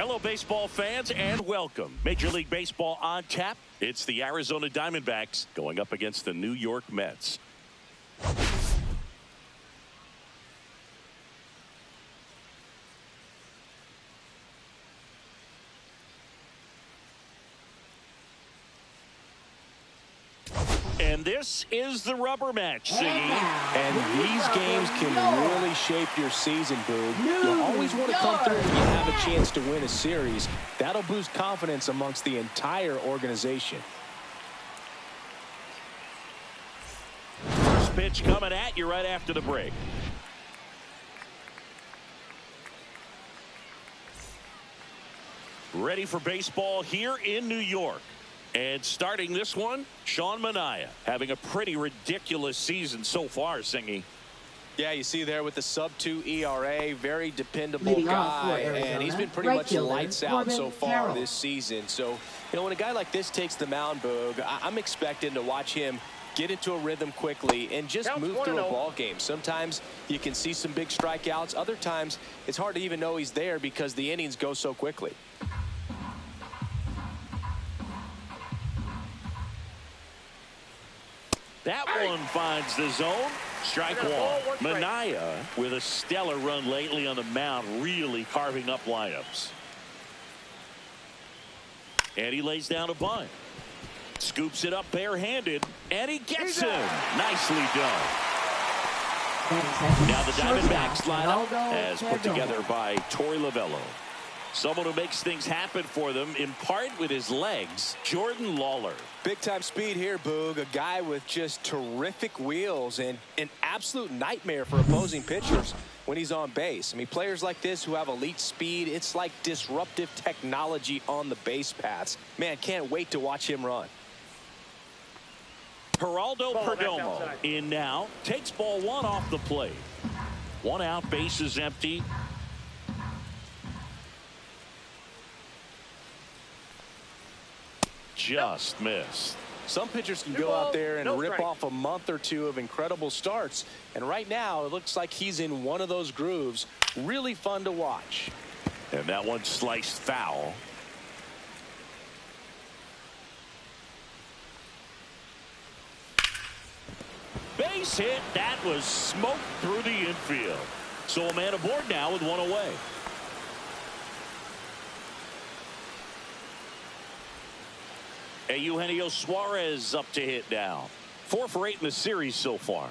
Hello, baseball fans, and welcome. Major League Baseball on tap. It's the Arizona Diamondbacks going up against the New York Mets. And this is the rubber match, Siggy. And these games can really shape your season, Boog. You always want to come through when you have a chance to win a series. That'll boost confidence amongst the entire organization. First pitch coming at you right after the break. Ready for baseball here in New York. And starting this one, Sean Manaea, having a pretty ridiculous season so far, Singy. Yeah, you see there with the sub-2 ERA, very dependable guy, and he's been pretty much lights out so far this season. So, when a guy like this takes the mound, Boog, I'm expecting to watch him get into a rhythm quickly and just move through a ball game. Sometimes you can see some big strikeouts. Other times, it's hard to even know he's there because the innings go so quickly. That one finds the zone. Strike one. Manaea with a stellar run lately on the mound, really carving up lineups. And he lays down a bunt. Scoops it up barehanded, and he gets him. Nicely done. Now the Diamondbacks lineup as put together by Torey Lovullo. Someone who makes things happen for them, in part with his legs, Jordan Lawlar. Big-time speed here, Boog. A guy with just terrific wheels and an absolute nightmare for opposing pitchers when he's on base. I mean, players like this who have elite speed, it's like disruptive technology on the base paths. Man, can't wait to watch him run. Geraldo Perdomo in now. Takes ball one off the plate. One out, base is empty. Just missed. Some pitchers can go out there and rip off a month or two of incredible starts. And right now, it looks like he's in one of those grooves. Really fun to watch. And that one sliced foul. Base hit. That was smoked through the infield. So a man aboard now with one away. Eugenio Suarez up to hit now. 4 for 8 in the series so far.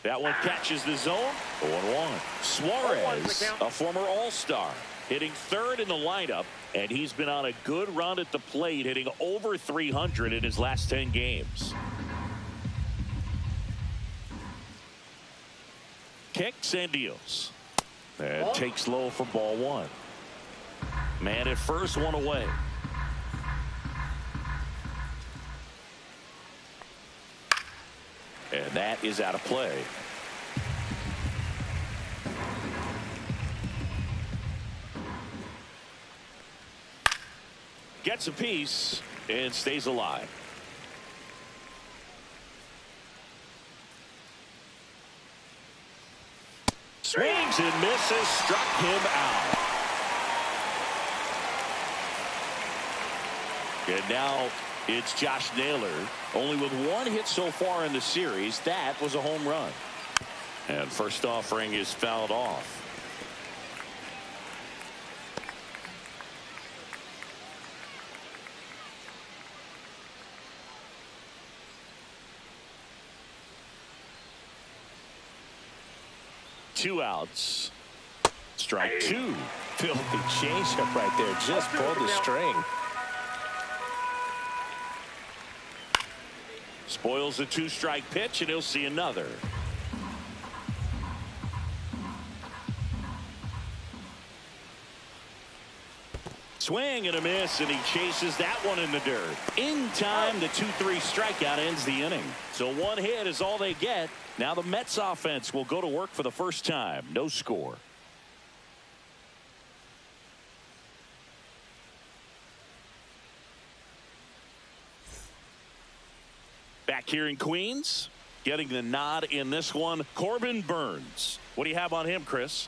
That one catches the zone. 0-1. Suarez, a former All-Star, hitting third in the lineup, and he's been on a good run at the plate, hitting over 300 in his last 10 games. Kicks and deals. And takes low for ball one. Man at first, one away. And that is out of play. Gets a piece and stays alive. Swings and misses, struck him out. And now it's Josh Naylor, only with 1 hit so far in the series. That was a home run. And first offering is fouled off. Two outs. Strike two. Filthy changeup right there. Just pulled the string. Spoils a 2-strike pitch, and he'll see another. Swing and a miss, and he chases that one in the dirt. In time, the 2-3 strikeout ends the inning. So 1 hit is all they get. Now the Mets offense will go to work for the first time. No score. Back here in Queens, getting the nod in this one, Corbin Burnes. What do you have on him, Chris?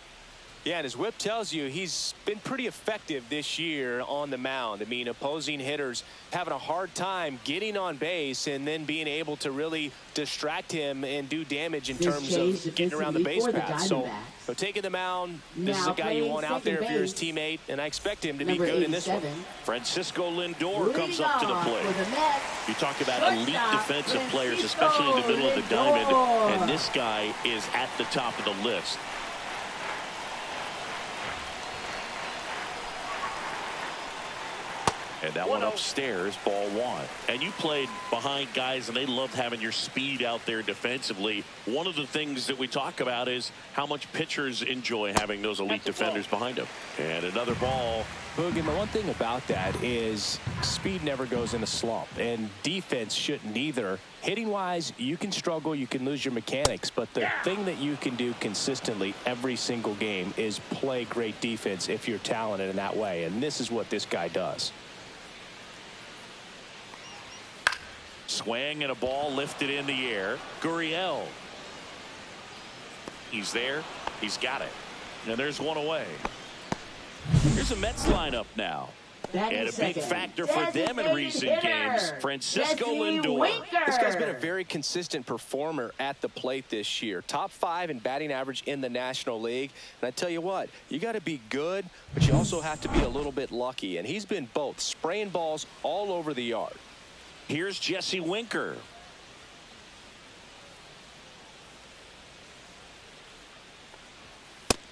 Yeah, and his whip tells you he's been pretty effective this year on the mound. I mean, opposing hitters having a hard time getting on base and then being able to really distract him and do damage in terms of getting around the base path. So taking the mound, this is a guy you want out there if you're his teammate, and I expect him to be good in this one. Francisco Lindor comes up to the plate. You talk about elite defensive players, especially in the middle of the diamond, and this guy is at the top of the list. And that one upstairs, ball one. And you played behind guys, and they loved having your speed out there defensively. One of the things that we talk about is how much pitchers enjoy having those elite defenders behind them. And another ball. Boog, and the one thing about that is speed never goes in a slump, and defense shouldn't either. Hitting-wise, you can struggle, you can lose your mechanics, but the thing that you can do consistently every single game is play great defense if you're talented in that way, and this is what this guy does. Swing and a ball lifted in the air. Gurriel. He's there. He's got it. And there's one away. Here's a Mets lineup now. And a big factor for them in recent games, Francisco Lindor. This guy's been a very consistent performer at the plate this year. Top 5 in batting average in the National League. And I tell you what, you got to be good, but you also have to be a little bit lucky. And he's been both, spraying balls all over the yard. Here's Jesse Winker.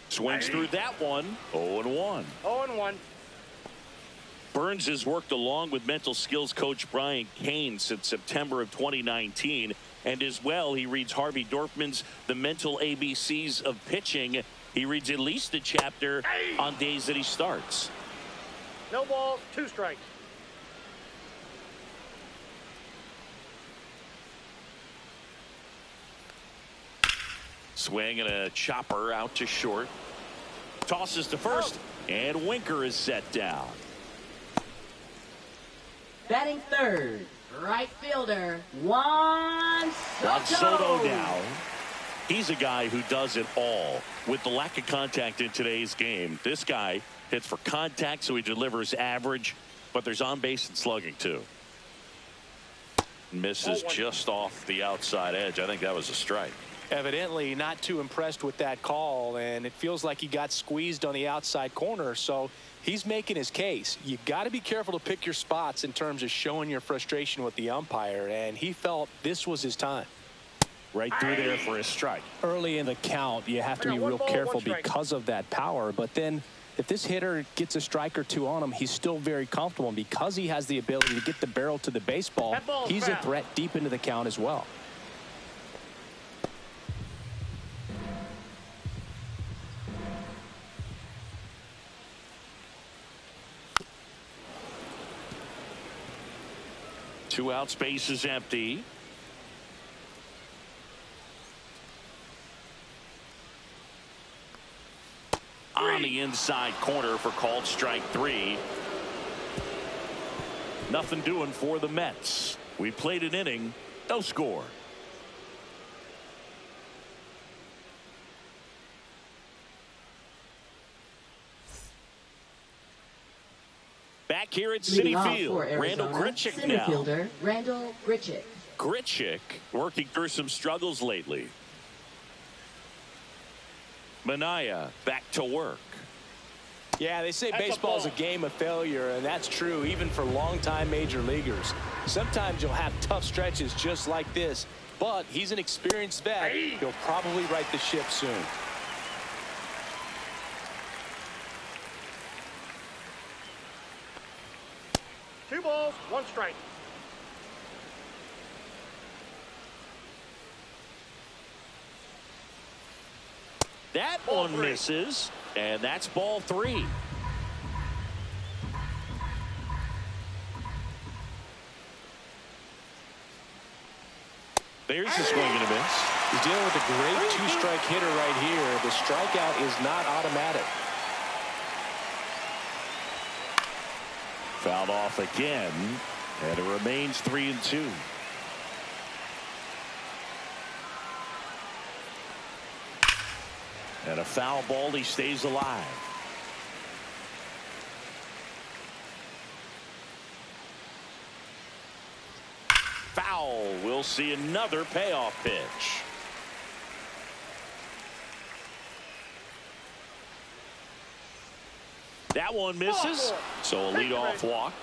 Swings through that one. 0-1. 0-1. Burns has worked along with mental skills coach Brian Cain since September of 2019. And as well, he reads Harvey Dorfman's The Mental ABCs of Pitching. He reads at least a chapter on days that he starts. No balls, 2 strikes. Swing and a chopper out to short. Tosses to first, and Winker is set down. Batting third, right fielder, Juan Soto now. He's a guy who does it all. With the lack of contact in today's game, this guy hits for contact, so he delivers average, but there's on base and slugging too. Misses just off the outside edge. I think that was a strike. Evidently not too impressed with that call, and it feels like he got squeezed on the outside corner, so he's making his case. You got to be careful to pick your spots in terms of showing your frustration with the umpire, and he felt this was his time. Right through there for a strike. Early in the count, you have to be real careful because of that power, but then if this hitter gets a strike or two on him, he's still very comfortable, and because he has the ability to get the barrel to the baseball, he's a threat deep into the count as well. Two out, space is empty. On the inside corner for called strike 3. Nothing doing for the Mets. We played an inning, no score. Back here at Citi Field, Randal Grichuk now. Fielder, Randal Grichuk. Grichuk working through some struggles lately. Minaya back to work. Yeah, they say baseball's a game of failure, and that's true even for longtime major leaguers. Sometimes you'll have tough stretches just like this, but he's an experienced vet. He'll probably right the ship soon. Two balls, 1 strike. That one misses, and that's ball 3. There's a swing and a miss. He's dealing with a great 2-strike hitter right here. The strikeout is not automatic. Fouled off again, and it remains 3-2. And a foul ball. He stays alive. Foul. We'll see another payoff pitch. That one misses. So a leadoff walk.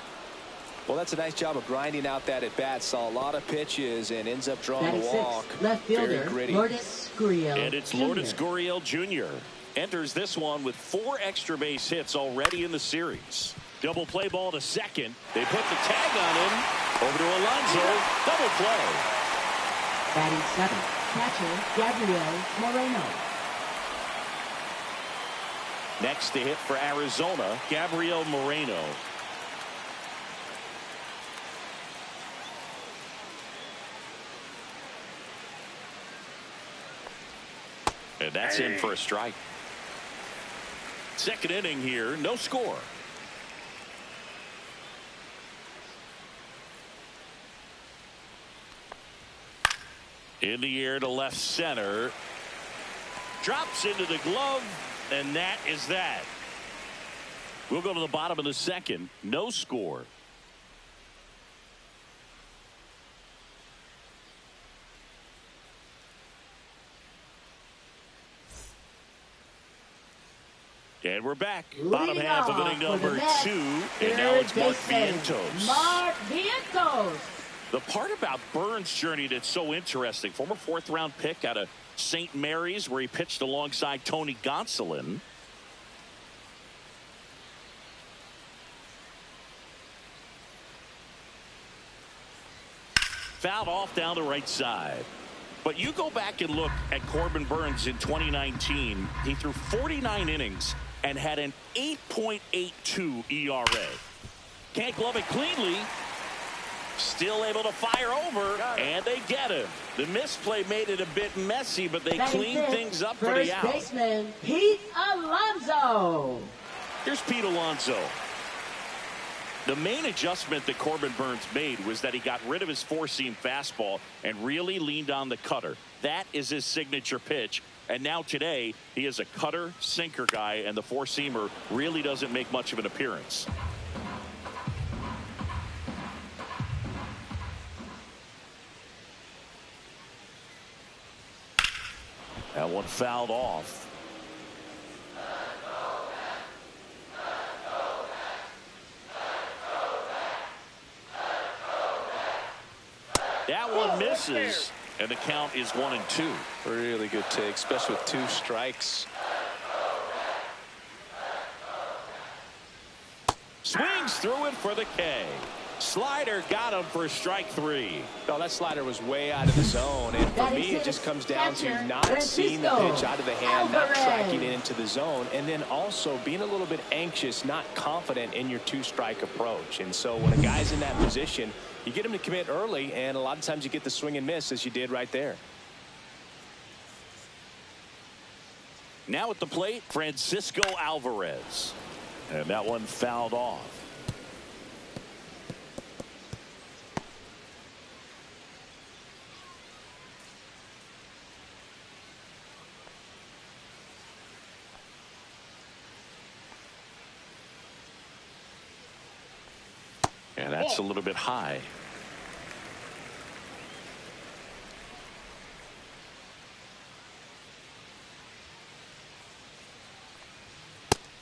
Well, that's a nice job of grinding out that at bat. Saw a lot of pitches and ends up drawing a walk. Left fielder, very gritty. Lourdes Gurriel And it's Jr. Lourdes Gurriel Jr. Enters this one with 4 extra base hits already in the series. Double play ball to second. They put the tag on him. Over to Alonso. Double play. Batting 7th, catcher Gabriel Moreno. Next to hit for Arizona, Gabriel Moreno. And that's in for a strike. Second inning here, no score. In the air to left center. Drops into the glove, and that is that. We'll go to the bottom of the second. No score. And we're back. Bottom half of inning number 2. And now it's Mark Vientos. Mark Vientos. The part about Burns' journey that's so interesting, former 4th-round pick out of St. Mary's, where he pitched alongside Tony Gonsolin. Fouled off down the right side. But you go back and look at Corbin Burns in 2019. He threw 49 innings and had an 8.82 ERA. Can't glove it cleanly. Still able to fire over, and they get him. The misplay made it a bit messy, but they cleaned things up for the out. First baseman Pete Alonso. Here's Pete Alonso. The main adjustment that Corbin Burns made was that he got rid of his 4-seam fastball and really leaned on the cutter. That is his signature pitch. And now today, he is a cutter, sinker guy, and the 4-seamer really doesn't make much of an appearance. That one fouled off. That one misses, and the count is 1-2. Really good take, especially with 2 strikes. Swings through it for the K. Slider got him for strike 3. Oh, that slider was way out of the zone, and for me it just comes down to not seeing the pitch out of the hand, not tracking it into the zone, and then also being a little bit anxious, not confident in your 2-strike approach. And so when a guy's in that position, you get him to commit early, and a lot of times you get the swing and miss, as you did right there. Now at the plate, Francisco Alvarez. And that one fouled off. And that's a little bit high.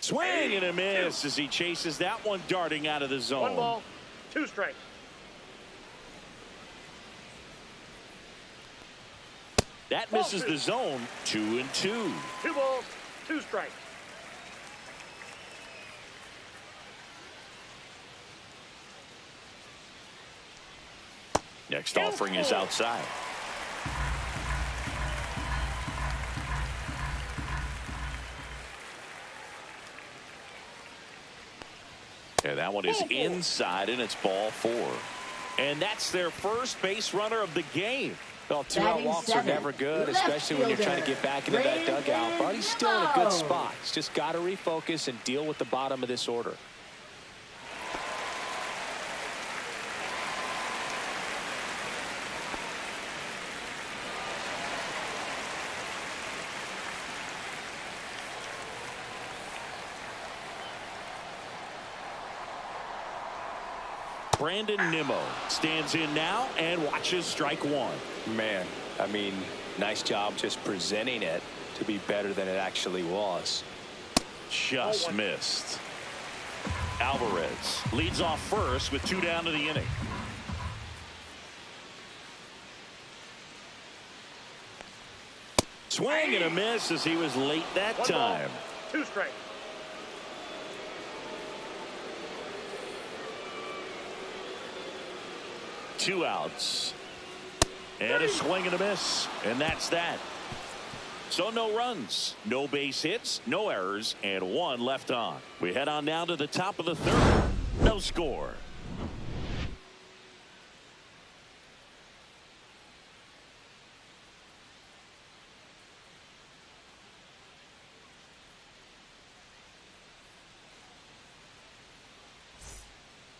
Swing and a miss as he chases that one darting out of the zone. 1 ball, 2 strikes. That misses the zone. 2-2. 2 balls, 2 strikes. Next offering is outside. And that one is inside, and it's ball 4. And that's their first base runner of the game. Well, 2-out walks are never good, especially when you're trying to get back into that dugout. But he's still in a good spot. He's just got to refocus and deal with the bottom of this order. Brandon Nimmo stands in now and watches strike one. Man, I mean, nice job just presenting it to be better than it actually was. Just missed. Alvarez leads off first with 2 down to the inning. Swing and a miss as he was late that time. 2 strikes. Two outs. And a swing and a miss. And that's that. So no runs, no base hits, no errors, and 1 left on. We head on now to the top of the 3rd. No score.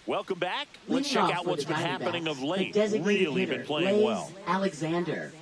Welcome back. Let's check out what's been happening of late. Really been playing well. Alexander.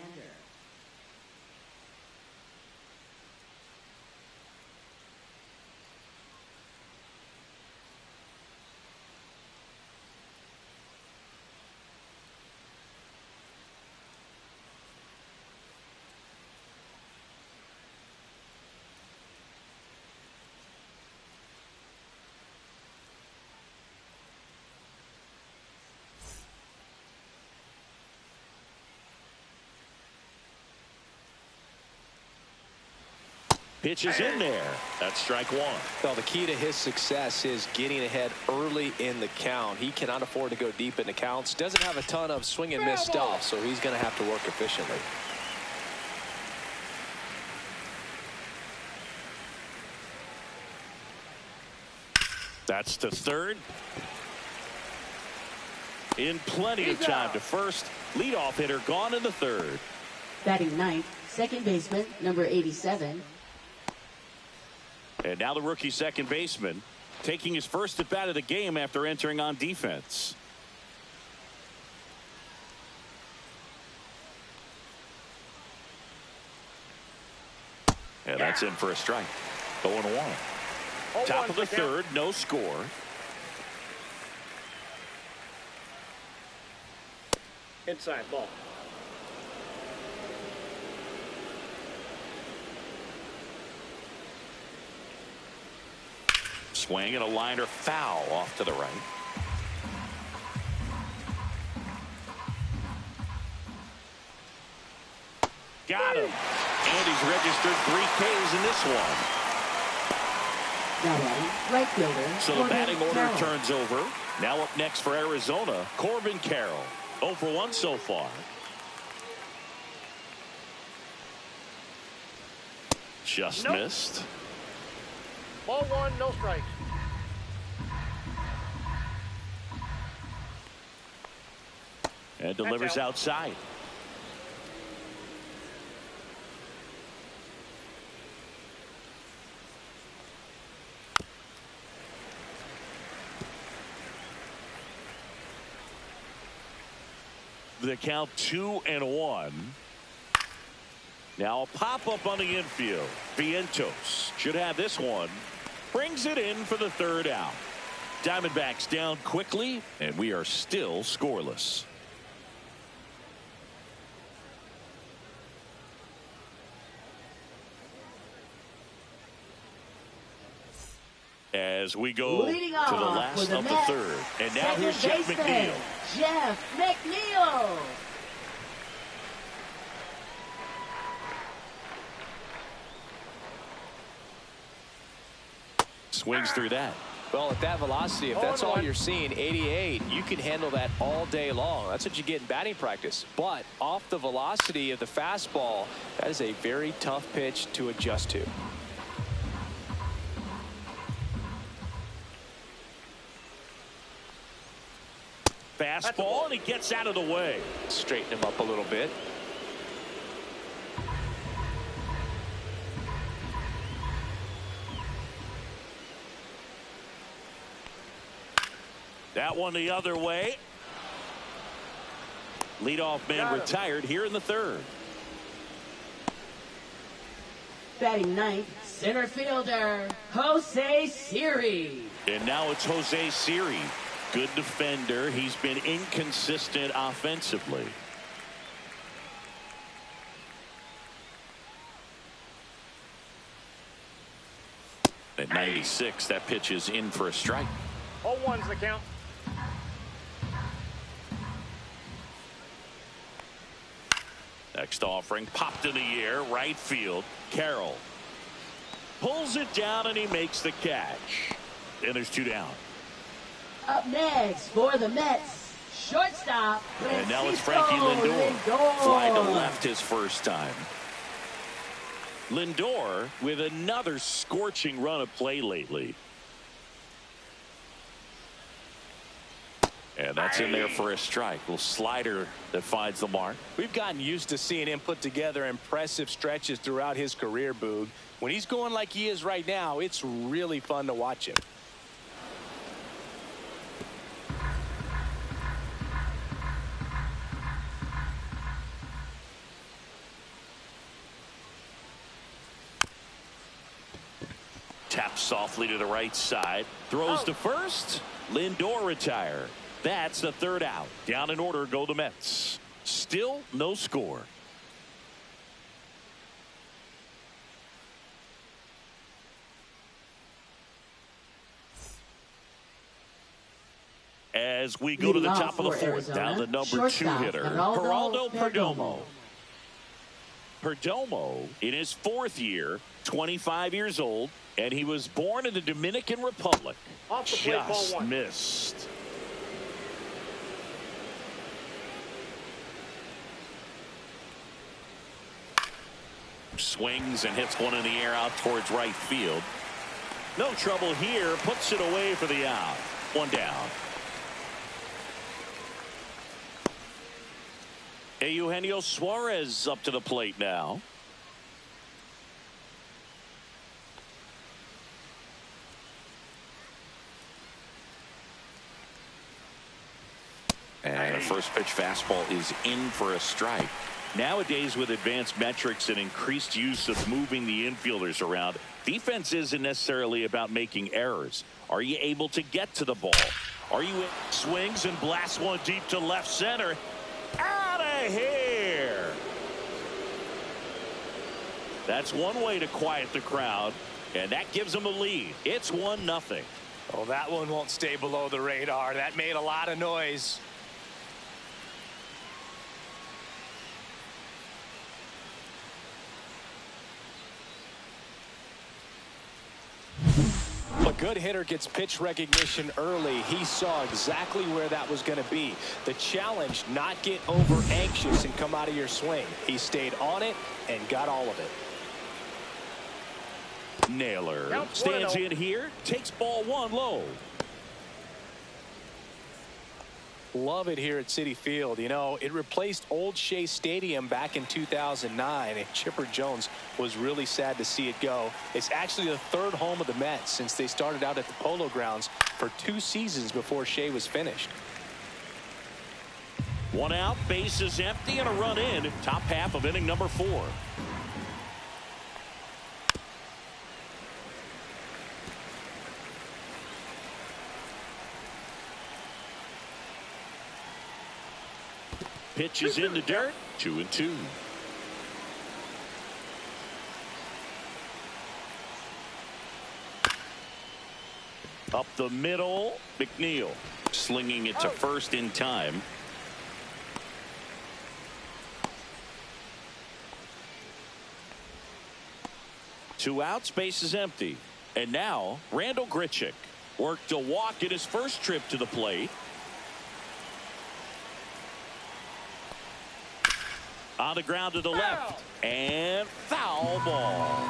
Pitch is in there. That's strike one. Well, the key to his success is getting ahead early in the count. He cannot afford to go deep in the counts. Doesn't have a ton of swing and miss stuff, so he's going to have to work efficiently. That's to third. In plenty of time to first. Leadoff hitter gone in the 3rd. Batting ninth, second baseman, number 87. And now the rookie second baseman taking his first at bat of the game after entering on defense. And that's in for a strike. 0-1. Top of the 3rd, no score. Inside ball. Swing and a liner foul off to the right. Got him. And he's registered 3 Ks in this one. Right fielder. So the batting order turns over. Now up next for Arizona, Corbin Carroll. 0 for 1 so far. Just missed. Ball 1, no strikes. And delivers outside. The count 2-1. Now a pop-up on the infield. Vientos should have this one. Brings it in for the 3rd out. Diamondbacks down quickly, and we are still scoreless. As we go to the last of the 3rd. And now here's Jeff McNeil. Jeff McNeil. Swings through that. Well, at that velocity, if that's all you're seeing, 88, you can handle that all day long. That's what you get in batting practice. But off the velocity of the fastball, that is a very tough pitch to adjust to. Fastball, and he gets out of the way. Straighten him up a little bit. That one the other way. Leadoff man retired here in the 3rd. Batting ninth, center fielder, Jose Siri. And now it's Jose Siri. Good defender. He's been inconsistent offensively. At 96, that pitch is in for a strike. 0-1's the count. Next offering popped in the air, right field. Carroll pulls it down and he makes the catch. And there's 2 down. Up next for the Mets, shortstop. And now it's Frankie Lindor. Fly to left his first time. Lindor with another scorching run of play lately. And that's in there for a strike. Little slider that finds the mark. We've gotten used to seeing him put together impressive stretches throughout his career, Boog. When he's going like he is right now, it's really fun to watch him. Taps softly to the right side. Throws to first. Lindor retired. That's the 3rd out. Down in order go the Mets. Still no score. As we go to the top of the 4th, down the number 2 hitter, Geraldo Perdomo. Perdomo in his 4th year, 25 years old, and he was born in the Dominican Republic. Off the plate, ball 1. Missed. Swings and hits one in the air out towards right field. No trouble here. Puts it away for the out. 1 down. Eugenio Suarez up to the plate now. And a first pitch fastball is in for a strike. Nowadays, with advanced metrics and increased use of moving the infielders around, defense isn't necessarily about making errors. Are you able to get to the ball? Are you in? Swings and blasts one deep to left center. Out of here. That's one way to quiet the crowd, and that gives them a lead. It's 1-0. Oh, that one won't stay below the radar. That made a lot of noise. A good hitter gets pitch recognition early. He saw exactly where that was going to be. The challenge, not get over anxious and come out of your swing. He stayed on it and got all of it. Naylor stands in here, takes ball 1 low. Love it here at Citi Field. You know, it replaced Old Shea Stadium back in 2009, and Chipper Jones was really sad to see it go. It's actually the 3rd home of the Mets since they started out at the Polo Grounds for 2 seasons before Shea was finished. 1 out, bases empty, and a run in. Top half of inning number 4. Pitch is in the dirt. 2-2. Up the middle, McNeil slinging it to first in time. Two outs, base is empty. And now Randal Grichuk worked a walk in his first trip to the plate. On the ground to the left, and foul ball.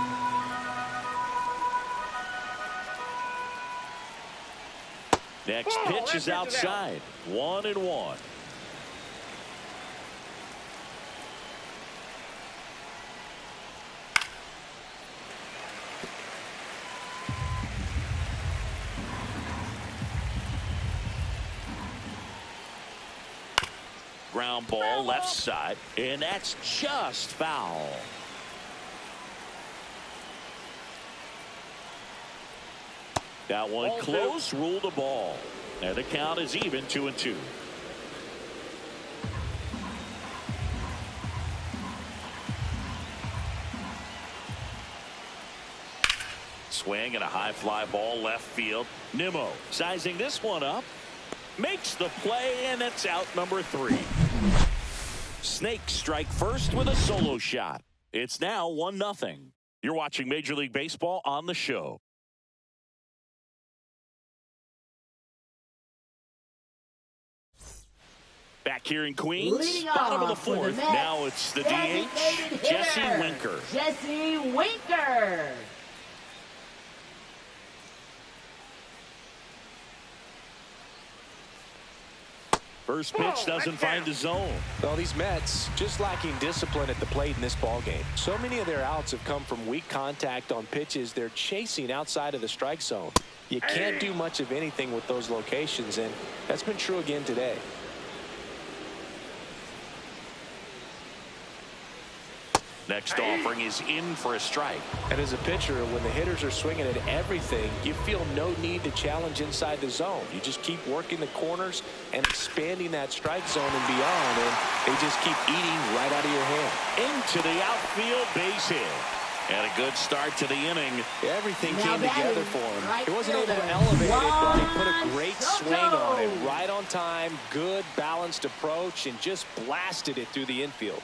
Next pitch is outside. 1-1. Ground ball left side, and that's just foul. That one close, ruled a ball. And the count is even 2-2. Swing and a high fly ball left field. Nimmo sizing this one up. Makes the play, and it's out number 3. Snakes strike first with a solo shot. It's now 1-0. You're watching Major League Baseball on the show. Back here in Queens, bottom of the 4th. Now it's the DH, Jesse Winker. Jesse Winker. First pitch doesn't find the zone. Well, these Mets just lacking discipline at the plate in this ball game. So many of their outs have come from weak contact on pitches they're chasing outside of the strike zone. You can't do much of anything with those locations, and that's been true again today. Next offering is in for a strike. And as a pitcher, when the hitters are swinging at everything, you feel no need to challenge inside the zone. You just keep working the corners and expanding that strike zone and beyond, and they just keep eating right out of your hand. Into the outfield, base hit. And a good start to the inning. Everything came together for him. He wasn't able to elevate it, but he put a great swing on it. Right on time, good balanced approach, and just blasted it through the infield.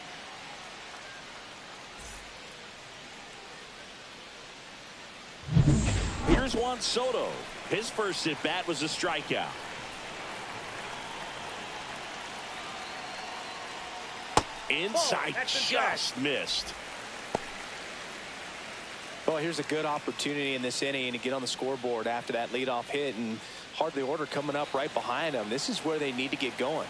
Here's Juan Soto. His first at bat was a strikeout. Inside, just missed. Well, here's a good opportunity in this inning to get on the scoreboard after that leadoff hit, and hardly order coming up right behind them. This is where they need to get going.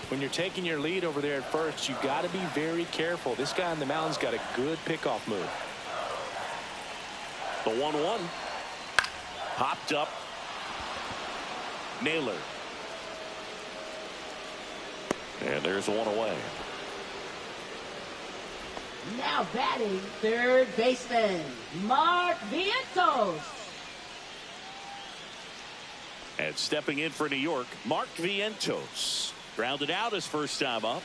When you're taking your lead over there at first, you got to be very careful. This guy on the mound's got a good pickoff move. The 1-1. Popped up. Naylor. And there's one away. Now batting third baseman, Mark Vientos. And stepping in for New York, Mark Vientos. Grounded out his first time up.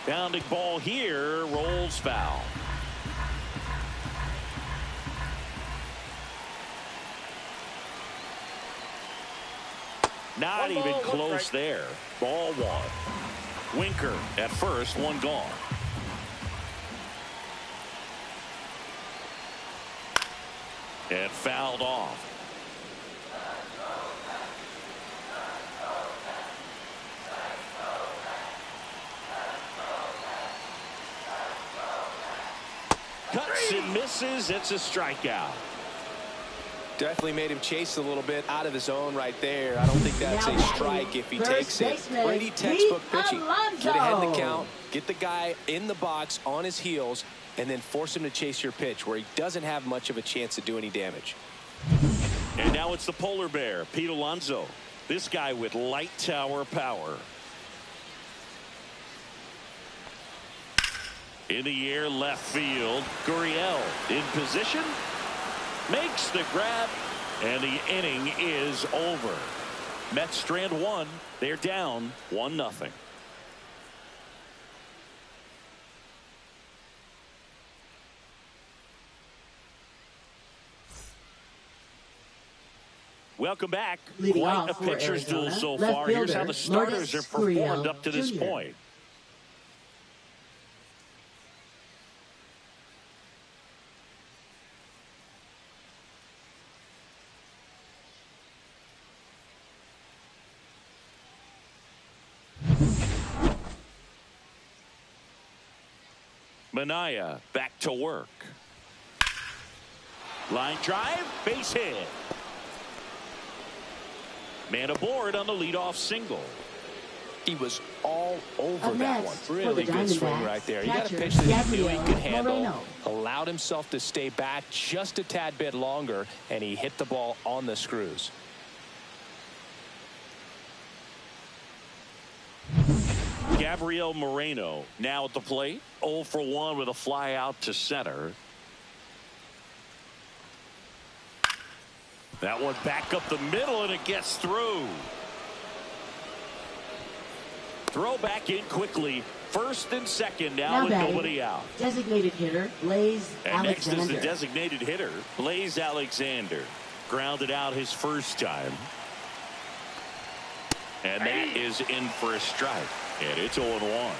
Bounding ball here, rolls foul. Not even close there. Ball 1. Winker at first, one gone. And fouled off. Cuts and misses. It's a strikeout. Definitely made him chase a little bit out of his zone right there. I don't think that's a strike if he takes it. Pretty textbook pitching. Get ahead in the count, get the guy in the box on his heels, and then force him to chase your pitch where he doesn't have much of a chance to do any damage. And now it's the polar bear, Pete Alonso. This guy with light tower power. In the air, left field. Gurriel in position. Makes the grab. And the inning is over. Mets strand one. They're down 1-0. Welcome back. Leading Quite a off for pitcher's duel Arizona, so left far. Here's how fielder, the starters have performed Gurriel up to this Jr. point. Minaya back to work. Line drive, base hit. Man aboard on the leadoff single. He was all over Up that next, one. Really good swing right there. He got a pitch that he knew he could handle, allowed himself to stay back just a tad bit longer, and he hit the ball on the screws. Gabriel Moreno now at the plate. 0 for 1 with a fly out to center. That one back up the middle, and it gets through. Throw back in quickly. First and second now with nobody out. Designated hitter, Blaze and Alexander. Next is the designated hitter, Blaze Alexander. Grounded out his first time. And that is in for a strike. And it's 0-1.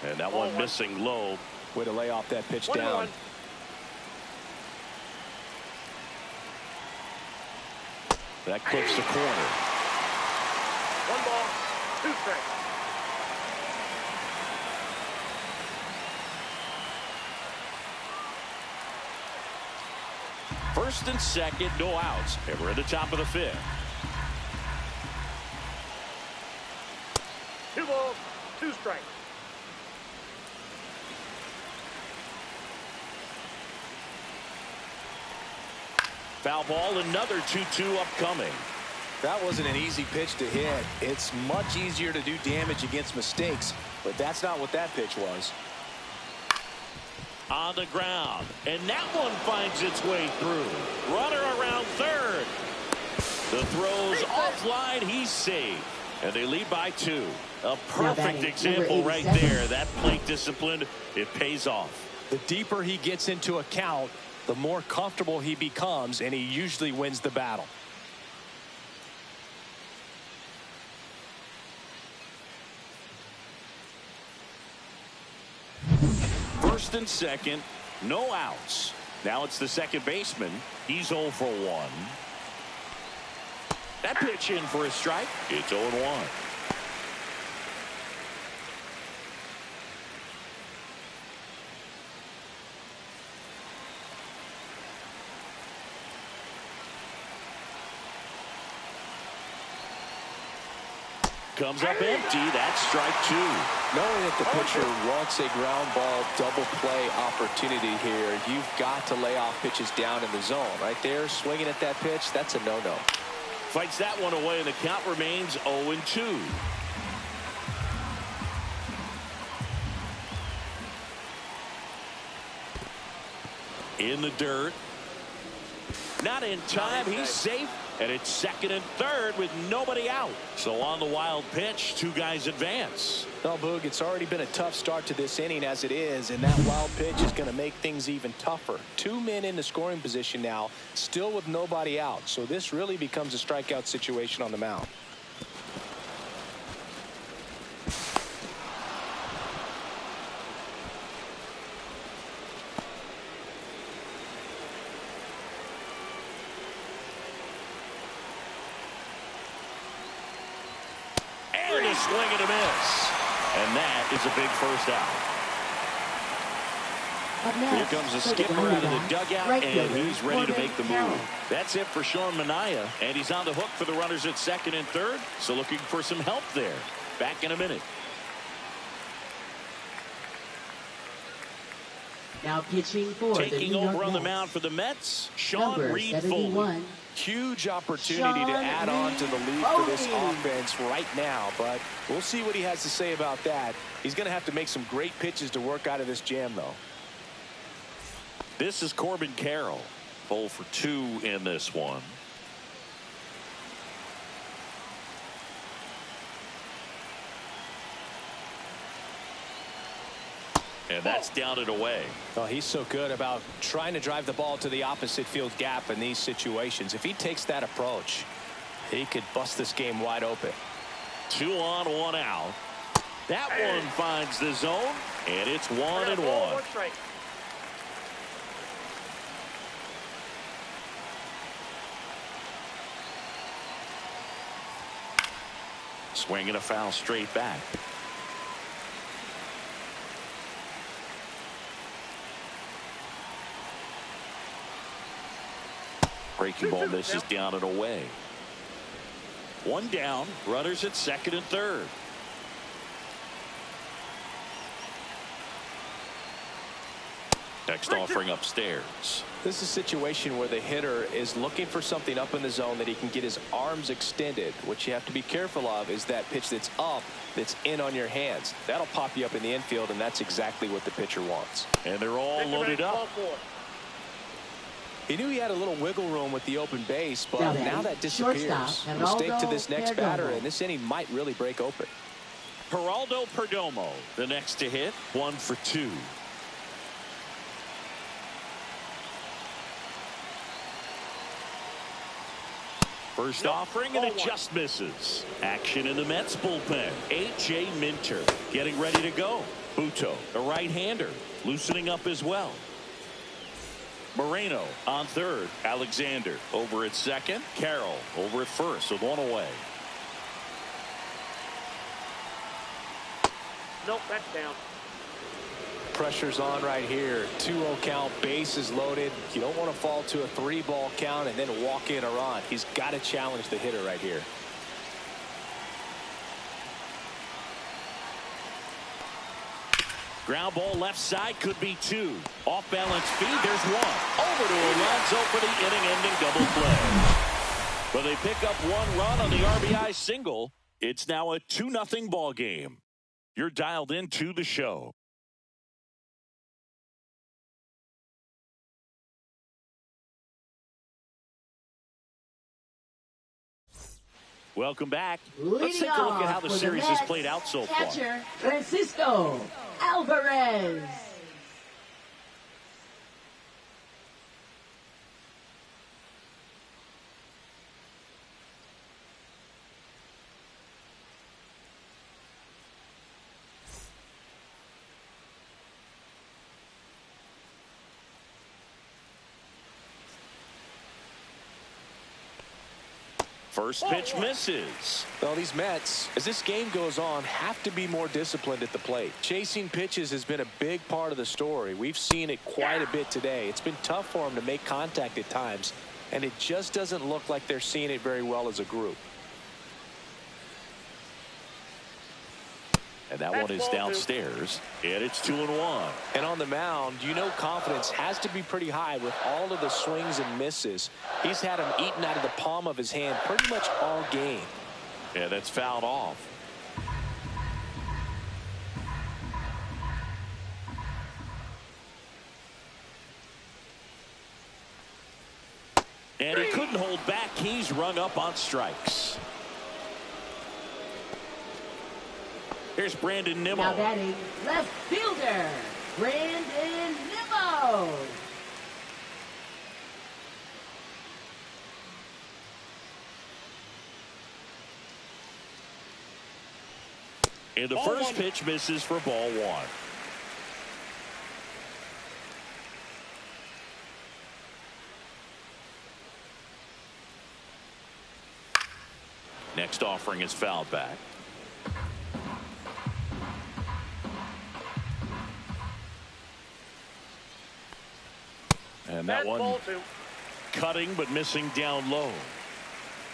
And that one missing low. Way to lay off that pitch down. That clips the corner. 1 ball, 2 strikes. First and second, no outs. And we're at the top of the 5th. 2 balls, 2 strikes. Foul ball, another 2-2 upcoming. That wasn't an easy pitch to hit. It's much easier to do damage against mistakes, but that's not what that pitch was. On the ground, and that one finds its way through. Runner around third. The throw's offline. He's safe, and they lead by 2. A perfect example right there. That plate discipline, it pays off. The deeper he gets into a count, the more comfortable he becomes, and he usually wins the battle. First and second, no outs. Now it's the second baseman. He's 0 for 1. That pitch in for a strike. It's 0-1. Comes up empty. That's strike 2. Knowing that the pitcher wants a ground ball double play opportunity here, you've got to lay off pitches down in the zone. Right there, swinging at that pitch, that's a no-no. Fights that one away, and the count remains 0-2. In the dirt. Not in time. He's safe. And it's second and third with nobody out. So on the wild pitch, 2 guys advance. Well, Boog, it's already been a tough start to this inning as it is, and that wild pitch is going to make things even tougher. 2 men in the scoring position now, still with nobody out. So this really becomes a strikeout situation on the mound. Swing and a miss. And that is a big first out. Here comes the skipper out of the dugout, and he's ready to make the move. That's it for Sean Manaea, and he's on the hook for the runners at second and third, so looking for some help there. Back in a minute. Now pitching for taking over on the mound for the Mets, Sean Reed-Foley. Huge opportunity to add on to the lead for this offense right now, but we'll see what he has to say about that. He's going to have to make some great pitches to work out of this jam, though. This is Corbin Carroll. 0 for 2 in this one. And that's down and away. Well, he's so good about trying to drive the ball to the opposite field gap in these situations. If he takes that approach, he could bust this game wide open. 2 on, 1 out. That one finds the zone, and it's 1-1. Swinging a foul straight back. Breaking ball misses down and away. One down, runners at second and third. Next offering upstairs. This is a situation where the hitter is looking for something up in the zone that he can get his arms extended. What you have to be careful of is that pitch that's up, that's in on your hands. That'll pop you up in the infield, and that's exactly what the pitcher wants. And they're all loaded up. He knew he had a little wiggle room with the open base, but now that disappears. Mistake to this next batter, and this inning might really break open. Geraldo Perdomo, the next to hit, 1 for 2. First offering, and it just misses. Action in the Mets bullpen. A.J. Minter getting ready to go. Buto, a right-hander, loosening up as well. Moreno on third. Alexander over at second. Carroll over at first with one away. Nope, that's down. Pressure's on right here. 2-0 count, bases loaded. You don't want to fall to a 3-ball count and then walk in a run. He's got to challenge the hitter right here. Ground ball left side, could be 2. Off balance feed, there's 1. Over to Alonso for the inning-ending double play. But they pick up 1 run on the RBI single. It's now a 2-0 ball game. You're dialed into the show. Welcome back. Let's take a look at how the series has played out so far. Catcher Francisco Alvarez. First pitch misses. Well, these Mets, as this game goes on, have to be more disciplined at the plate. Chasing pitches has been a big part of the story. We've seen it quite a bit today. It's been tough for them to make contact at times, and it just doesn't look like they're seeing it very well as a group. And that one is downstairs, and it's 2-1. And on the mound, you know confidence has to be pretty high with all of the swings and misses. He's had them eaten out of the palm of his hand pretty much all game. Yeah, that's fouled off. And he couldn't hold back. He's rung up on strikes. Here's Brandon Nimmo. Now batting left fielder, Brandon Nimmo. And the first pitch misses for ball 1. Next offering is fouled back. And that one cutting but missing down low.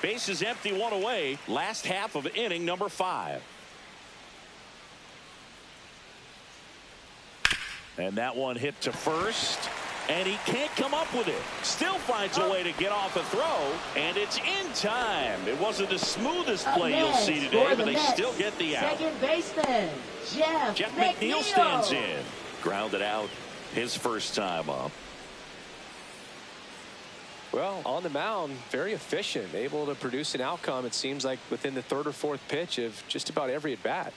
Base is empty, 1 away. Last half of inning number 5. And that one hit to first. And he can't come up with it. Still finds a way to get off a throw. And it's in time. It wasn't the smoothest play you'll see today, but they still get the out. Second baseman, Jeff McNeil stands in. Grounded out his first time up. Well, on the mound, very efficient, able to produce an outcome, it seems like, within the 3rd or 4th pitch of just about every at-bat.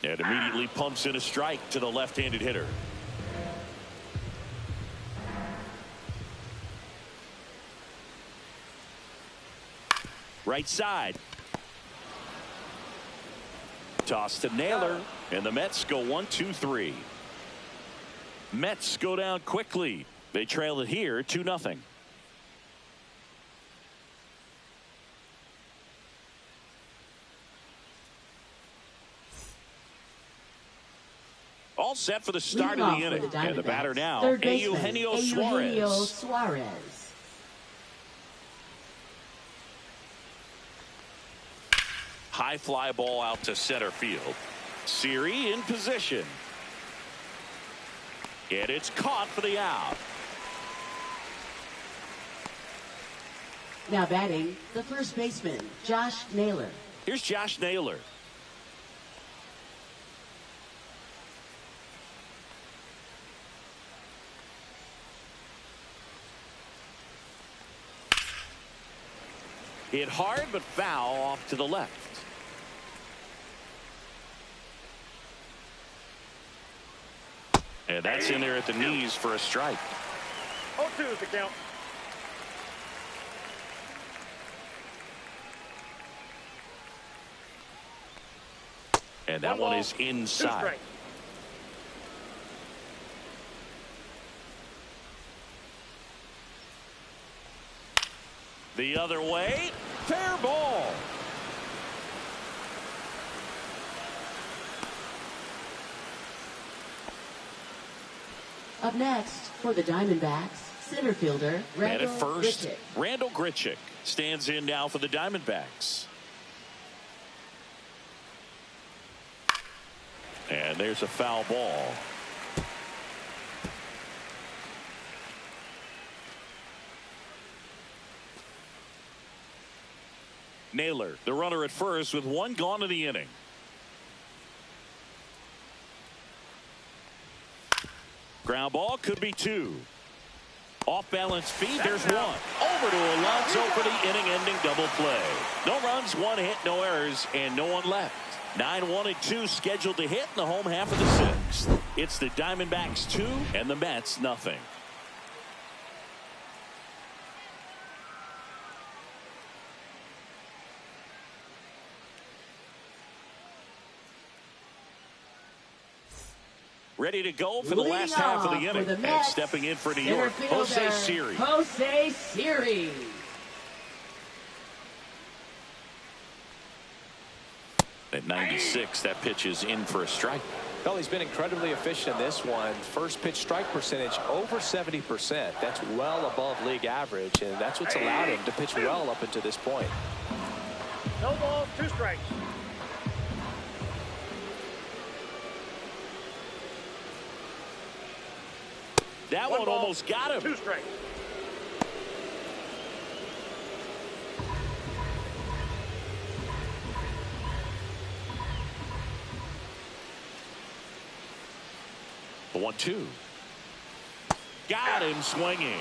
And immediately pumps in a strike to the left-handed hitter. Right side. Toss to Naylor, and the Mets go 1-2-3. Mets go down quickly. They trail it here 2-0. all set for the start Leading of off the for inning. the And the batter now, third baseman, Eugenio Eugenio Suarez. Suarez. High fly ball out to center field. Siri in position. And it's caught for the out. Now batting, the first baseman, Josh Naylor. Here's Josh Naylor. Hit hard but foul off to the left. And that's in there at the knees for a strike. 0-2 is the count. And that one is 2 inside. strikes. The other way, fair ball. Up next for the Diamondbacks, center fielder And Randall at first, Grichuk. Randall Grichuk stands in now for the Diamondbacks. And there's a foul ball. Naylor, the runner at first with one gone in the inning. Ground ball, could be two. Off balance feed, there's one. Over to Alonso for the inning-ending double play. No runs, one hit, no errors, and no one left. 9-1-2 scheduled to hit in the home half of the sixth. It's the Diamondbacks 2 and the Mets nothing. Ready to go for the Leading last half of the off for inning. the And Mets, stepping in for New center York, Jose fielder, Siri. Jose Siri. At 96, that pitch is in for a strike. Well, he's been incredibly efficient in this one. First pitch strike percentage over 70%. That's well above league average, and that's what's allowed him to pitch well up until this point. No balls, 2 strikes. That one ball, almost got him. 2 strikes. The 1-2. Got him swinging.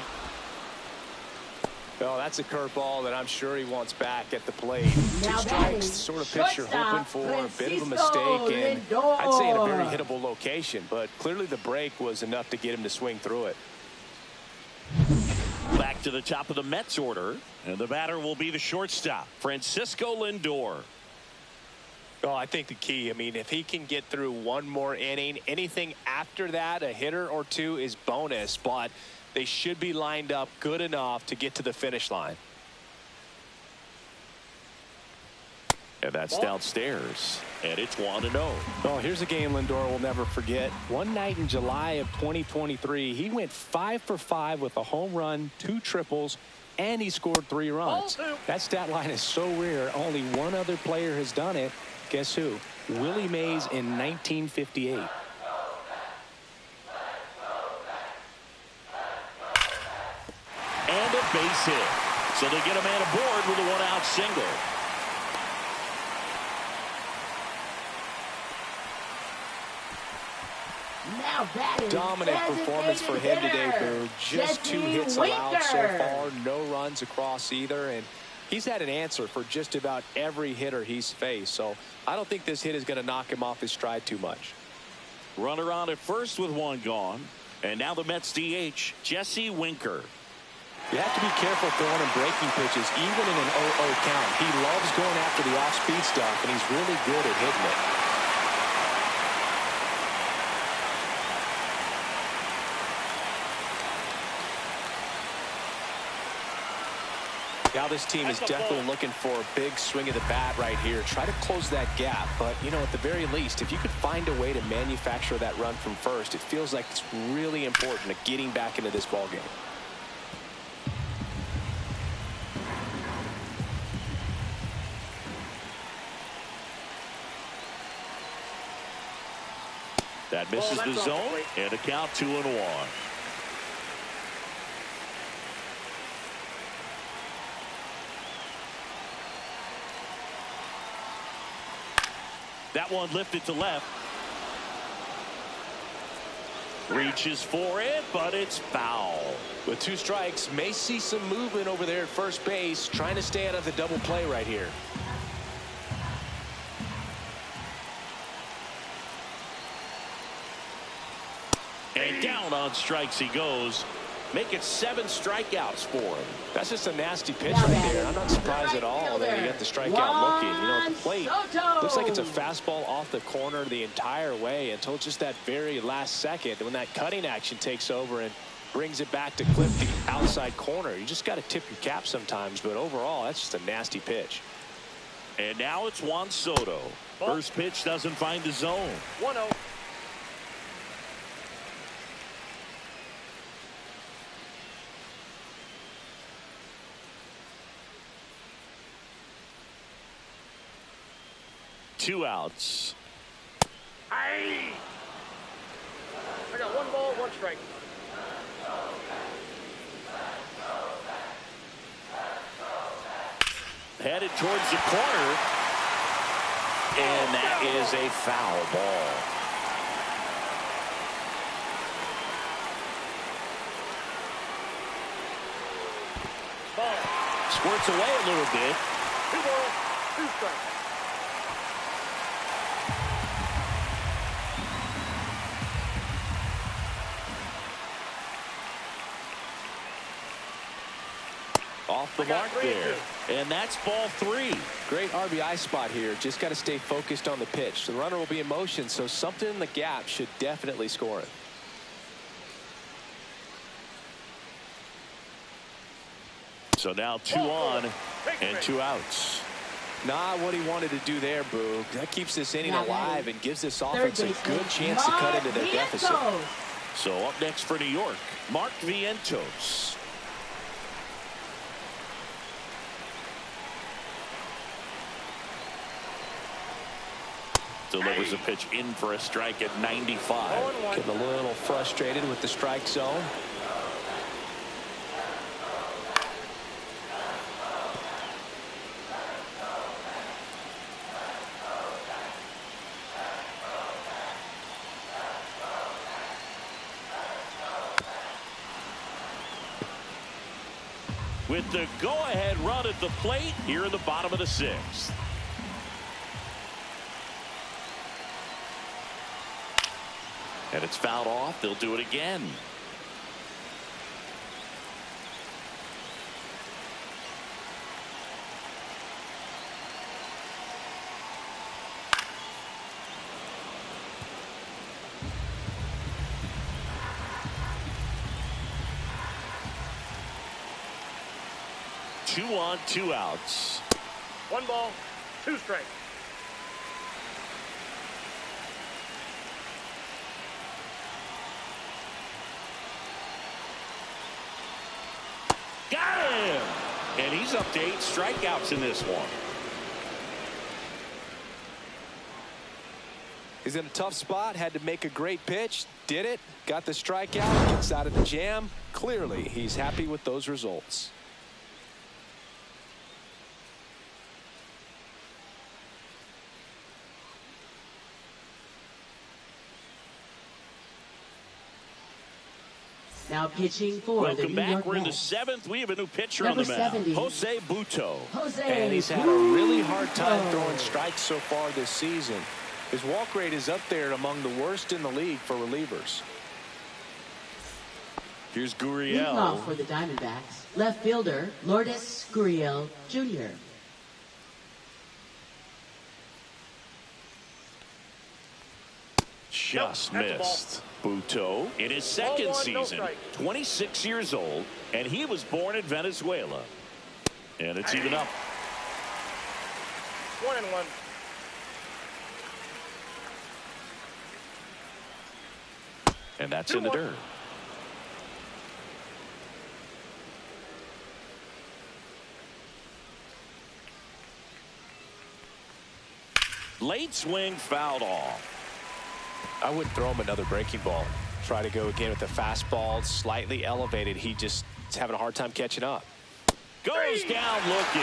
Well, that's a curveball that I'm sure he wants back at the plate. Now 2 strikes, batting, sort of pitch you're hoping shortstop, for. A bit of a Francisco mistake, and Lindor. I'd say in a very hittable location, but clearly the break was enough to get him to swing through it. Back to the top of the Mets order, and the batter will be the shortstop, Francisco Lindor. Oh, I think the key, I mean, if he can get through one more inning, anything after that, a hitter or two is bonus, but they should be lined up good enough to get to the finish line. And that's downstairs, and it's 1-0. Oh, here's a game Lindor will never forget. One night in July of 2023, he went 5 for 5 with a home run, 2 triples, and he scored 3 runs. That stat line is so rare, only one other player has done it. Guess who? Willie Mays in 1958. And a base hit. So they get a man aboard with a 1-out single. Now batting, Dominant performance for him today, Boo. Just 2 hits allowed so Winker. far, no runs across either, and he's had an answer for just about every hitter he's faced. So I don't think this hit is going to knock him off his stride too much. Runner on at first with 1 gone. And now the Mets DH, Jesse Winker. You have to be careful throwing him breaking pitches, even in an 0-0 count. He loves going after the off-speed stuff, and he's really good at hitting it. Now this team is definitely looking for a big swing of the bat right here. Try to close that gap. But, you know, at the very least, if you could find a way to manufacture that run from first, it feels like it's really important to getting back into this ballgame. That misses the zone, and a count 2-1. That one lifted to left. Reaches for it, but it's foul. With 2 strikes, may see some movement over there at first base, trying to stay out of the double play right here. And down on strikes he goes. Make it 7 strikeouts for him. That's just a nasty pitch right there. I'm not surprised at all that he got the strikeout looking. You know, at the plate, looks like it's a fastball off the corner the entire way until just that very last second when that cutting action takes over and brings it back to clip the outside corner. You just got to tip your cap sometimes, but overall, that's just a nasty pitch. And now it's Juan Soto. First pitch doesn't find the zone. 1-0. Two outs. I got 1 ball, 1 strike. Headed towards the corner. And that is a foul ball. Ball. Squirts away a little bit. 2 balls, 2 strikes. Off the mark there. And that's ball 3. Great RBI spot here. Just got to stay focused on the pitch. The runner will be in motion, so something in the gap should definitely score it. So now 2 on and 2 outs. Not what he wanted to do there, Boog. That keeps this inning alive and gives this offense a good chance to cut into their deficit. So up next for New York, Mark Vientos. Delivers a pitch in for a strike at 95. Getting a little frustrated with the strike zone. With the go-ahead run at the plate here in the bottom of the 6th. And it's fouled off. They'll do it again. Two on, 2 outs. 1 ball, 2 strikes. Got him! And he's up to 8 strikeouts in this one. He's in a tough spot, had to make a great pitch, did it, got the strikeout, gets out of the jam. Clearly, he's happy with those results. Now pitching for Welcome the New back. York We're in the Mets. 7th. We have a new pitcher Number on the mound. 70. Jose Butto. And he's had a really hard time throwing strikes so far this season. His walk rate is up there among the worst in the league for relievers. Here's Leading Gurriel. off for the Diamondbacks, left fielder Lourdes Gurriel Jr. Just Nope, that's a missed. Butto in his second Ball 1, no season, strike. 26 years old, and he was born in Venezuela. And it's even up. 1-1. And that's in the dirt. Late swing fouled off. I wouldn't throw him another breaking ball. Try to go again with the fastball slightly elevated. He just is having a hard time catching up. Goes down looking.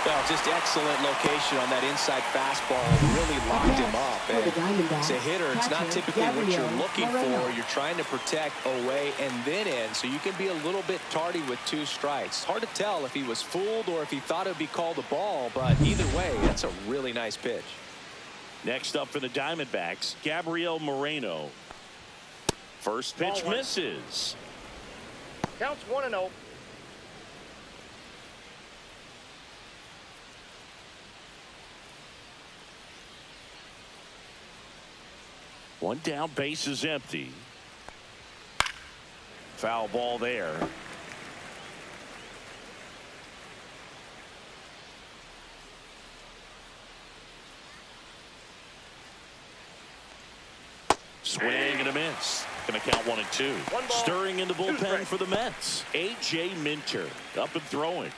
Well, just excellent location on that inside fastball. Really locked him up. And as a hitter, it's not typically what you're looking for. You're trying to protect away and then in, so you can be a little bit tardy with 2 strikes. It's hard to tell if he was fooled or if he thought it would be called a ball, but either way, that's a really nice pitch. Next up for the Diamondbacks, Gabriel Moreno. First pitch misses. Counts 1-0. One down, base is empty. Foul ball there. Swing and a miss. Going to count 1-2. Stirring in the bullpen for the Mets. A.J. Minter up and throwing.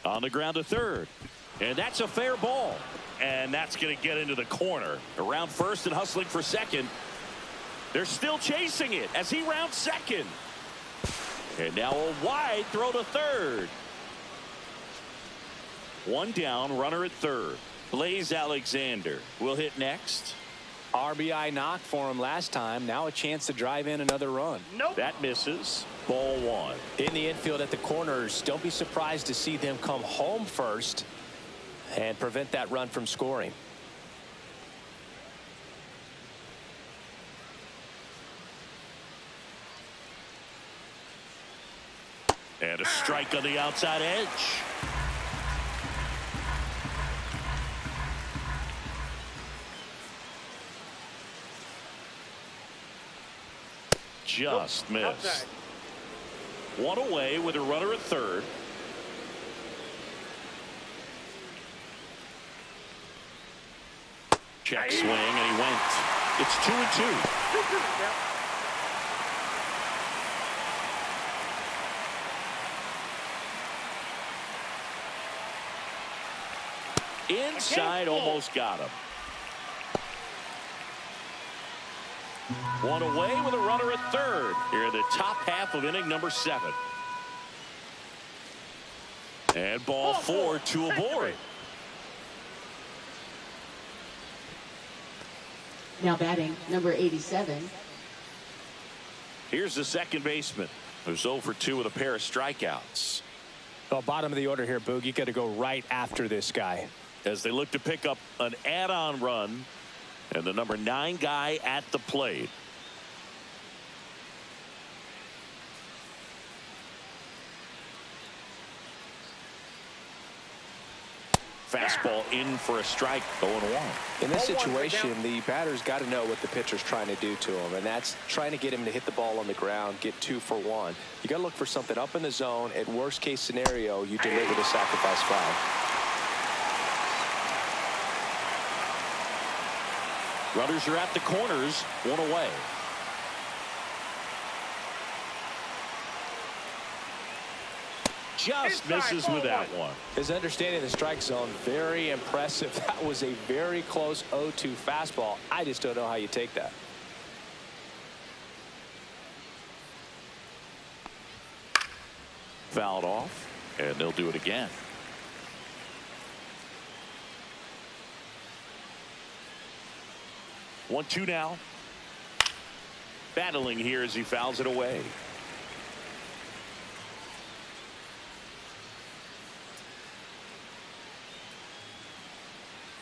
On the ground to third. And that's a fair ball. And that's going to get into the corner. Around first and hustling for second. They're still chasing it as he rounds second. And now a wide throw to third. One down, runner at third. Blaze Alexander will hit next. RBI knock for him last time. Now a chance to drive in another run. Nope. That misses. Ball 1. In the infield at the corners, don't be surprised to see them come home first and prevent that run from scoring. And a strike on the outside edge. Just missed. Outside. One away with a runner at third. Check swing and he went. It's 2-2. Inside, almost got him. One away with a runner at third. Here in the top half of inning number 7. And ball 4, 2 aboard. Now batting, number 87. Here's the second baseman, who's 0 for 2 with a pair of strikeouts. Well, bottom of the order here, Boog. You got to go right after this guy. As they look to pick up an add-on run, and the number 9 guy at the plate. Fastball in for a strike, 0-1. In this situation, the batter's got to know what the pitcher's trying to do to him, and that's trying to get him to hit the ball on the ground, get 2 for 1. You got to look for something up in the zone. At worst case scenario, you deliver the sacrifice fly. Runners are at the corners, 1 away. Just misses with that one. His understanding of the strike zone, very impressive. That was a very close 0-2 fastball. I just don't know how you take that. Fouled off, and they'll do it again. One, 2 now. Battling here as he fouls it away.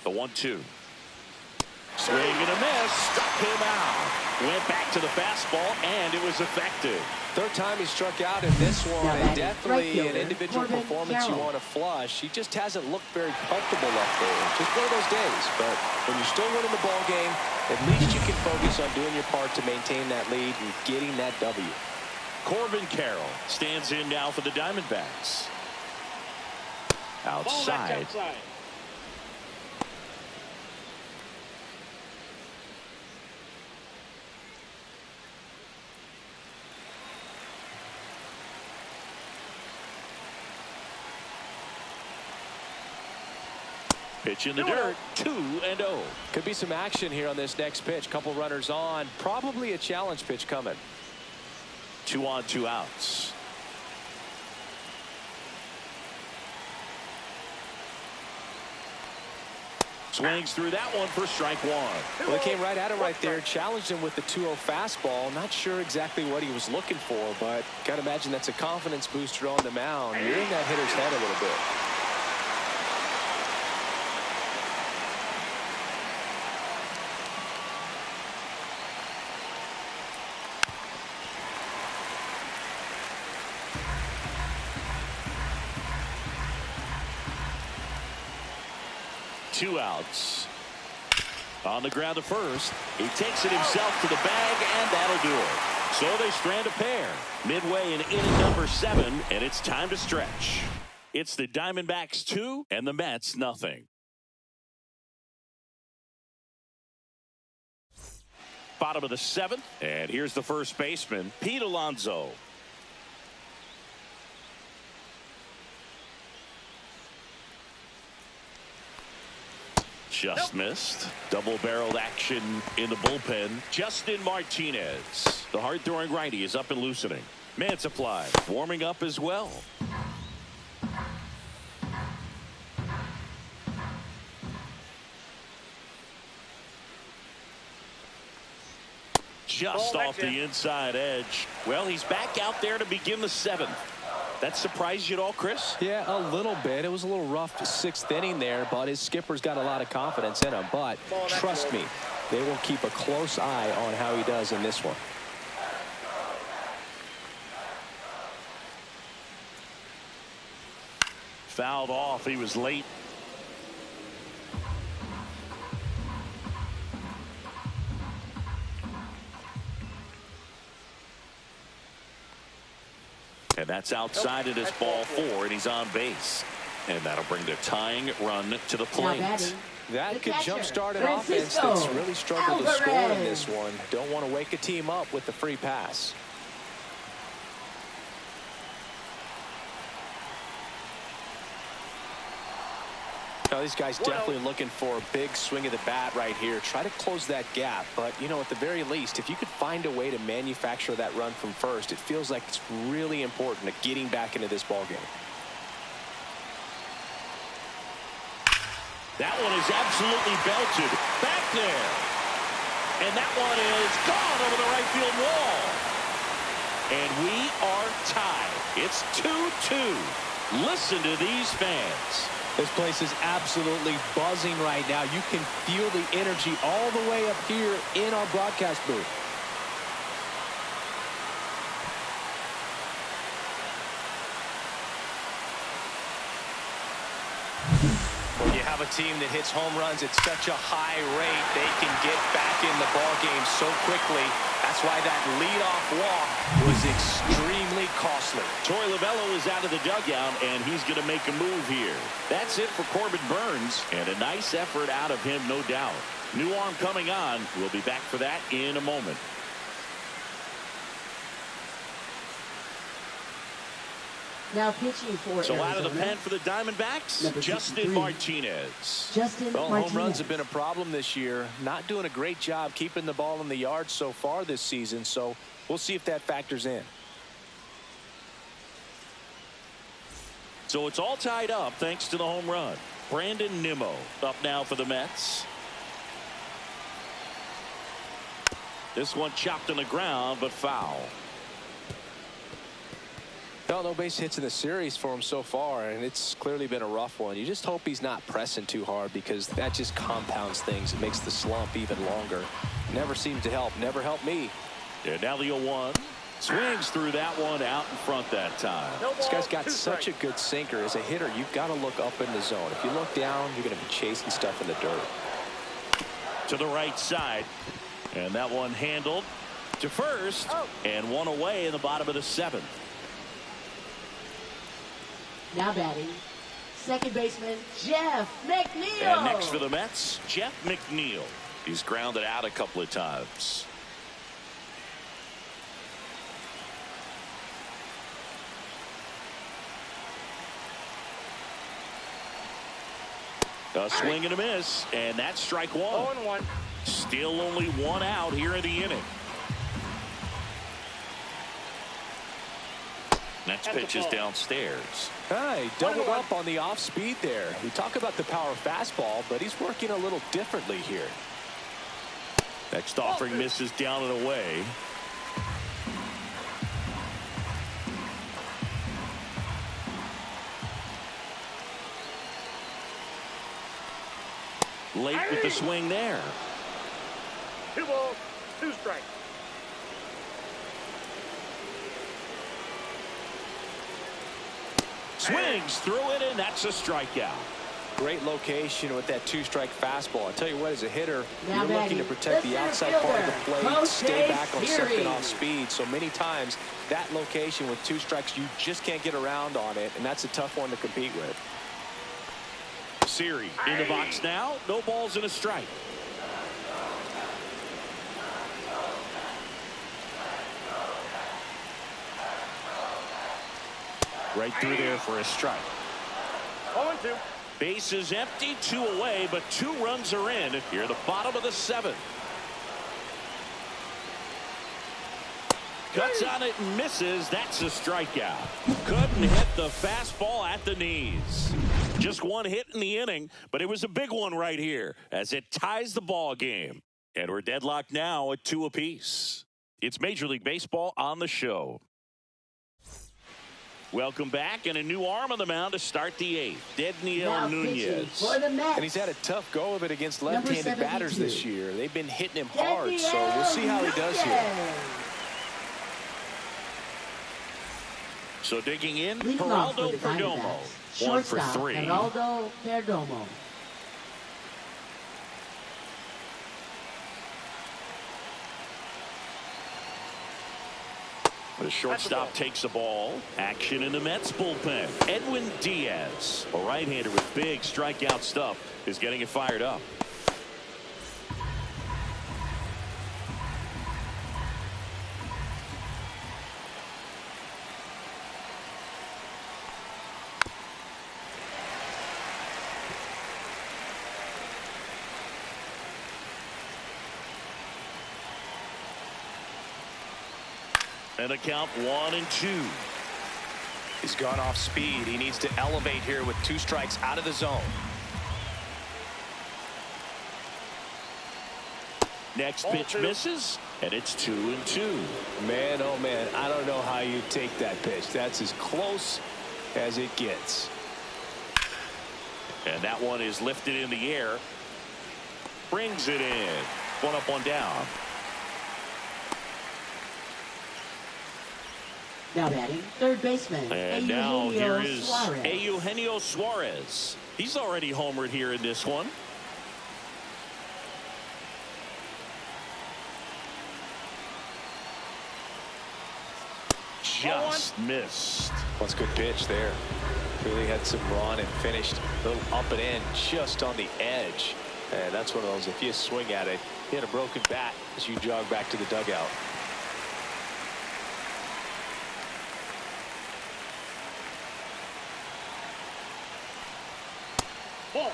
The 1-2. Swing and a miss. Struck him out. Went back to the fastball, and it was effective. Third time he struck out in this one, and definitely an individual Corbin performance you Carroll. want to flush. He just hasn't looked very comfortable up there. Just one of those days. But when you're still winning the ball game, at least you can focus on doing your part to maintain that lead and getting that W. Corbin Carroll stands in now for the Diamondbacks. Outside. Pitch in the dirt, 2-0. Could be some action here on this next pitch. Couple runners on. Probably a challenge pitch coming. 2 on, 2 outs. Swings through that one for strike 1. Well, they came right at him right there, challenged him with the 2-0 fastball. Not sure exactly what he was looking for, but got to imagine that's a confidence booster on the mound. You're in that hitter's head a little bit. Two outs. On the ground to first. He takes it himself to the bag, and that'll do it. So they strand a pair. Midway in inning number 7, and it's time to stretch. It's the Diamondbacks 2 and the Mets nothing. Bottom of the 7th, and here's the first baseman, Pete Alonso. Just missed. Double-barreled action in the bullpen. Justin Martinez. The hard-throwing righty is up and loosening. Mantiply warming up as well. Just off the inside edge. Well, he's back out there to begin the 7th. That surprised you at all, Chris? Yeah, a little bit. It was a little rough 6th inning there, but his skipper's got a lot of confidence in him. But trust me, they will keep a close eye on how he does in this one. Fouled off. He was late. And that's outside it is ball 4, and he's on base. And that'll bring the tying run to the plate. That could jumpstart an offense that's really struggled to score in this one. Don't want to wake a team up with the free pass. Now, these guys definitely looking for a big swing of the bat right here. Try to close that gap. But, you know, at the very least, if you could find a way to manufacture that run from first, it feels like it's really important to getting back into this ball game. That one is absolutely belted. Back there. And that one is gone over the right field wall. And we are tied. It's 2-2. Listen to these fans. This place is absolutely buzzing right now. You can feel the energy all the way up here in our broadcast booth. When you have a team that hits home runs at such a high rate, they can get back in the ball game so quickly. That's why that leadoff walk was extremely costly. Torey Lovullo is out of the dugout, and he's going to make a move here. That's it for Corbin Burnes, and a nice effort out of him, no doubt. New arm coming on. We'll be back for that in a moment. Now pitching for So Arizona, out of the pen for the Diamondbacks, Justin Martinez. Home runs have been a problem this year. Not doing a great job keeping the ball in the yard so far this season, so we'll see if that factors in. So it's all tied up thanks to the home run. Brandon Nimmo up now for the Mets. This one chopped on the ground, but foul. No base hits in the series for him so far, and it's clearly been a rough one. You just hope he's not pressing too hard, because that just compounds things. It makes the slump even longer. Never seemed to help. Never helped me. And now the 0-1. Swings through that one out in front that time. This guy's got such a good sinker. As a hitter, you've got to look up in the zone. If you look down, you're going to be chasing stuff in the dirt. To the right side. And that one handled to first. And one away in the bottom of the 7th. Now batting, second baseman Jeff McNeil. And next for the Mets, Jeff McNeil. He's grounded out a couple of times. A swing and a miss, and that's strike one. 0-1. Still only one out here in the inning. Next pitch is downstairs. He doubled up on the off speed there. We talk about the power fastball, but he's working a little differently here. Next offering misses down and away. Late with the swing there. 2 balls, 2 strikes. Swings through it, and that's a strikeout. Great location with that 2-strike fastball. I tell you what, as a hitter, Now you're looking to protect the outside part of the plate, stay back on second off speed. So many times, that location with 2 strikes, you just can't get around on it, and that's a tough one to compete with. Siri in the box now. No balls and a strike. Right through there for a strike. 0-2. Base is empty, 2 away, but 2 runs are in here at the bottom of the 7th. Cuts on it and misses. That's a strikeout. Couldn't hit the fastball at the knees. Just one hit in the inning, but it was a big one right here as it ties the ball game. And we're deadlocked now at 2 apiece. It's Major League Baseball on the show. Welcome back, and a new arm on the mound to start the 8th. Dedniel Nunez. And he's had a tough go of it against left-handed batters this year. They've been hitting him hard, so we'll see how he does here. So digging in, Geraldo Perdomo. 1 for 3. Geraldo Perdomo. The shortstop takes the ball. Action in the Mets bullpen. Edwin Diaz, a right-hander with big strikeout stuff, is getting it fired up. And a count 1-2. He's gone off speed. He needs to elevate here with 2 strikes out of the zone. Next pitch misses, and it's 2-2. Man, oh man, I don't know how you take that pitch. That's as close as it gets. And that one is lifted in the air. Brings it in. 1 up, 1 down. Now batting, third baseman. And now here is Eugenio Suarez. He's already homered here in this one. Just missed. That's a good pitch there. Really had some run and finished a little up and in just on the edge. And that's one of those, if you swing at it, you hit a broken bat as you jog back to the dugout. Ball.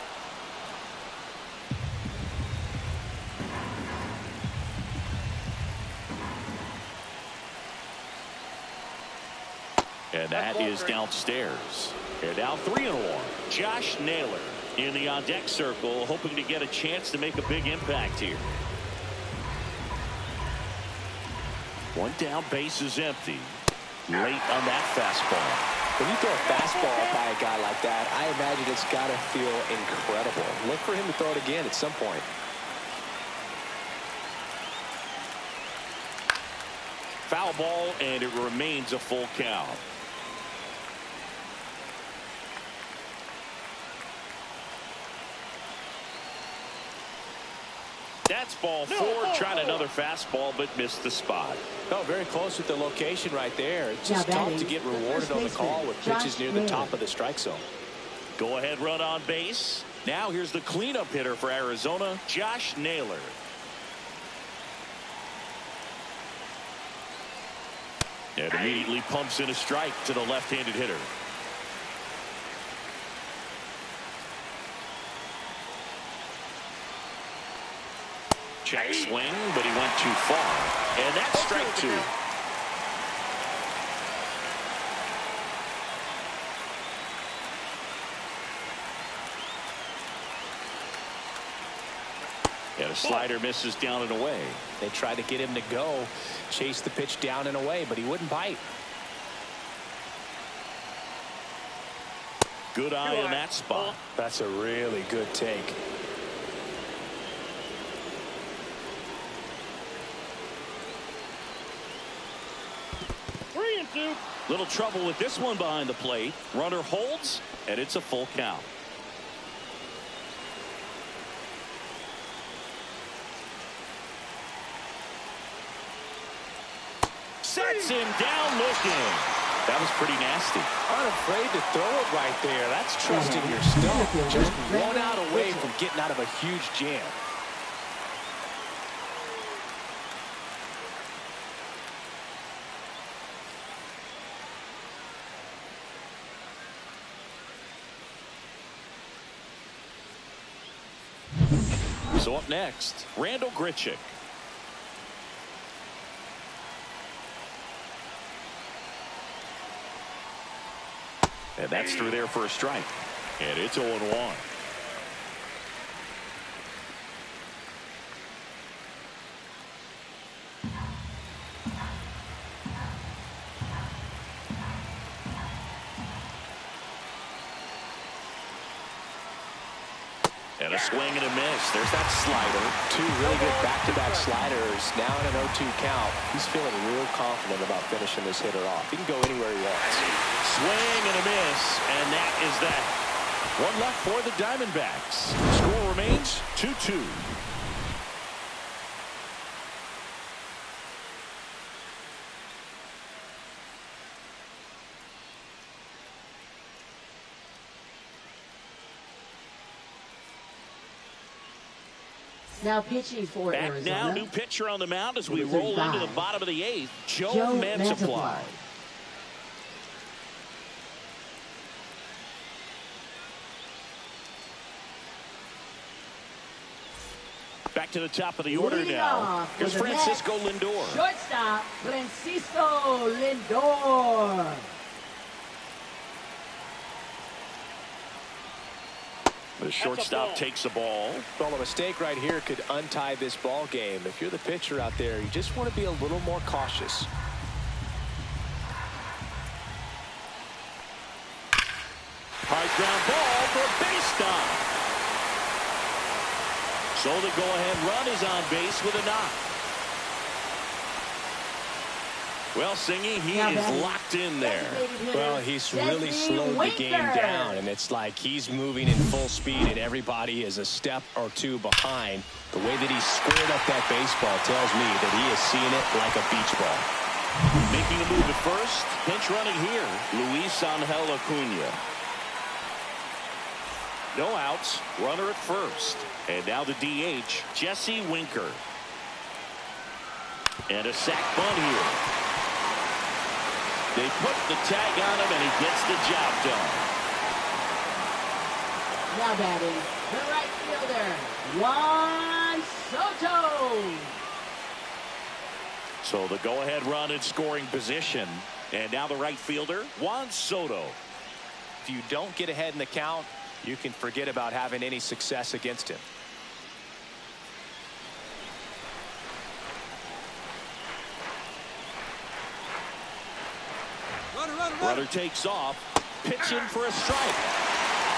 And that is downstairs. And now 3-1. Josh Naylor in the on-deck circle, hoping to get a chance to make a big impact here. 1 down, base is empty. Late on that fastball. When you throw a fastball by a guy like that, I imagine it's got to feel incredible. Look for him to throw it again at some point. Foul ball, and it remains a full count. That's ball 4, trying another fastball, but missed the spot. Oh, very close with the location right there. It's just tough to get rewarded on the call with pitches near the top of the strike zone. Go ahead run on base. Now here's the cleanup hitter for Arizona, Josh Naylor. And immediately pumps in a strike to the left-handed hitter. Check swing, but he went too far. And that's strike 2. And a slider misses down and away. They tried to get him to go, chase the pitch down and away, but he wouldn't bite. Good eye in that spot. That's a really good take. Little trouble with this one behind the plate. Runner holds, and it's a full count. Sets him down looking. That was pretty nasty. Unafraid to throw it right there. That's trusting your stuff. Just 1 out away from getting out of a huge jam. So up next, Randal Grichuk. And that's through there for a strike. And it's 0-1. And a swing and a miss. There's that slider. 2 really good back-to-back sliders. Now in an 0-2 count. He's feeling real confident about finishing this hitter off. He can go anywhere he wants. Swing and a miss, and that is that. One left for the Diamondbacks. Score remains 2-2. Now pitching for Back Arizona. now, new pitcher on the mound as we roll into the bottom of the 8th. Joe Mantiply. Back to the top of the order now. Here's Francisco Lindor. Shortstop, Francisco Lindor. The shortstop takes the ball. Well, a mistake right here could untie this ball game. If you're the pitcher out there, you just want to be a little more cautious. High ground ball for a base stop. So the go-ahead run is on base with a knock. Well, Singy, he is locked in there. Well, he's really slowed the game down, and it's like he's moving in full speed, and everybody is a step or 2 behind. The way that he squared up that baseball tells me that he is seeing it like a beach ball. Making a move at first. Pinch running here. Luis Angel Acuna. No outs. Runner at first. And now the DH, Jesse Winker. And a sac bunt here. They put the tag on him, and he gets the job done. Now batting, the right fielder, Juan Soto. So the go-ahead run in scoring position. And now the right fielder, Juan Soto. If you don't get ahead in the count, you can forget about having any success against him. Runner takes off, pitching for a strike.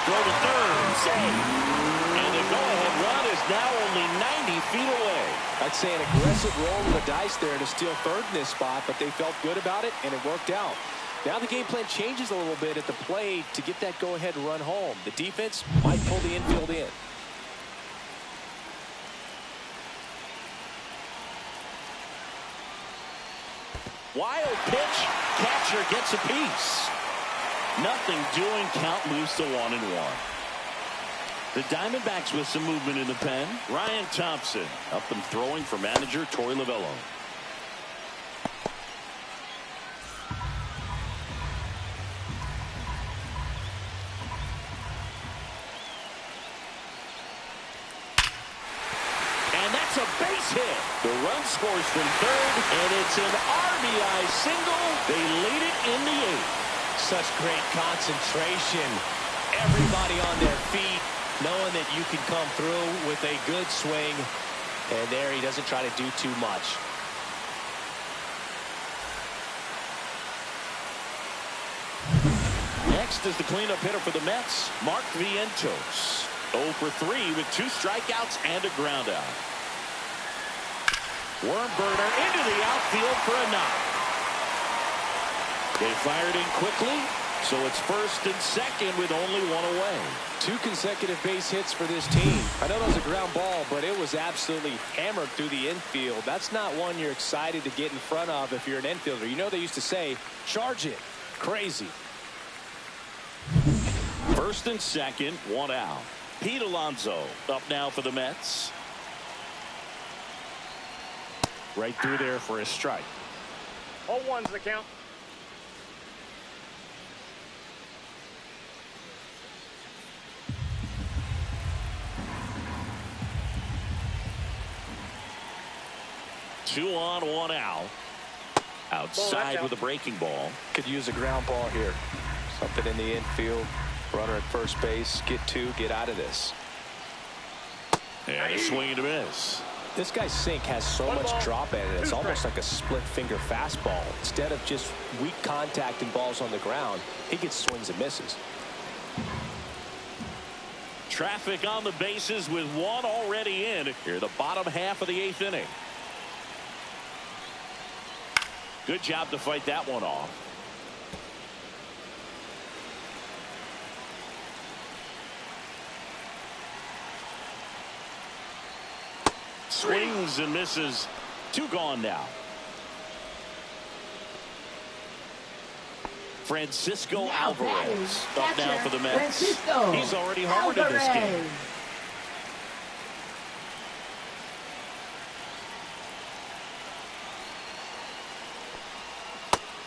Throw to third, safe. And the go-ahead run is is now only 90 feet away. I'd say an aggressive roll of the dice there to steal third in this spot, but they felt good about it, and it worked out. Now the game plan changes a little bit at the plate to get that go-ahead run home. The defense might pull the infield in. Wild pitch. Catcher gets a piece. Nothing doing. Count moves to 1-1. The Diamondbacks with some movement in the pen. Ryan Thompson up and throwing for manager Torey Lovullo. And that's a base hit. The run scores from third, and it's an RBI single. They lead it in the 8th. Such great concentration. Everybody on their feet, knowing that you can come through with a good swing. And there he doesn't try to do too much. Next is the cleanup hitter for the Mets, Mark Vientos. 0 for 3 with 2 strikeouts and a groundout. Worm burner into the outfield for a knock. They fired in quickly, so it's first and second with only 1 away. 2 consecutive base hits for this team. I know that was a ground ball, but it was absolutely hammered through the infield. That's not one you're excited to get in front of if you're an infielder. You know they used to say, charge it. Crazy. First and second, 1 out. Pete Alonso up now for the Mets. Right through there for a strike. 0-1's the count. Two on, 1 out. Outside with a breaking ball. Could use a ground ball here. Something in the infield. Runner at first base. Get 2. Get out of this. And a swing and a miss. This guy's sink has so much drop in it. It's almost like a split finger fastball. Instead of just weak contact and balls on the ground, he gets swings and misses. Traffic on the bases with 1 already in here, the bottom half of the 8th inning. Good job to fight that one off. Swings and misses. 2 gone now. Francisco Alvarez up now for the Mets. He's already homered in this game.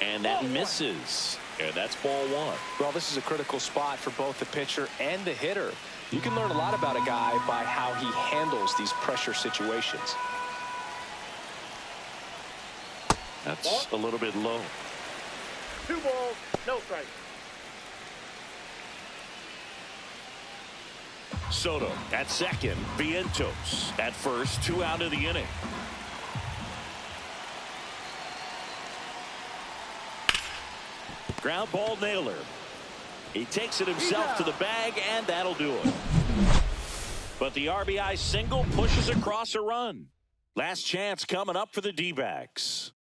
And that misses. And that's ball 1. Well, this is a critical spot for both the pitcher and the hitter. You can learn a lot about a guy by how he handles these pressure situations. That's a little bit low. 2 balls, no strike. Soto at second. Vientos at first. 2 out of the inning. Ground ball nailer. He takes it himself to the bag, and that'll do it. But the RBI single pushes across a run. Last chance coming up for the D-backs.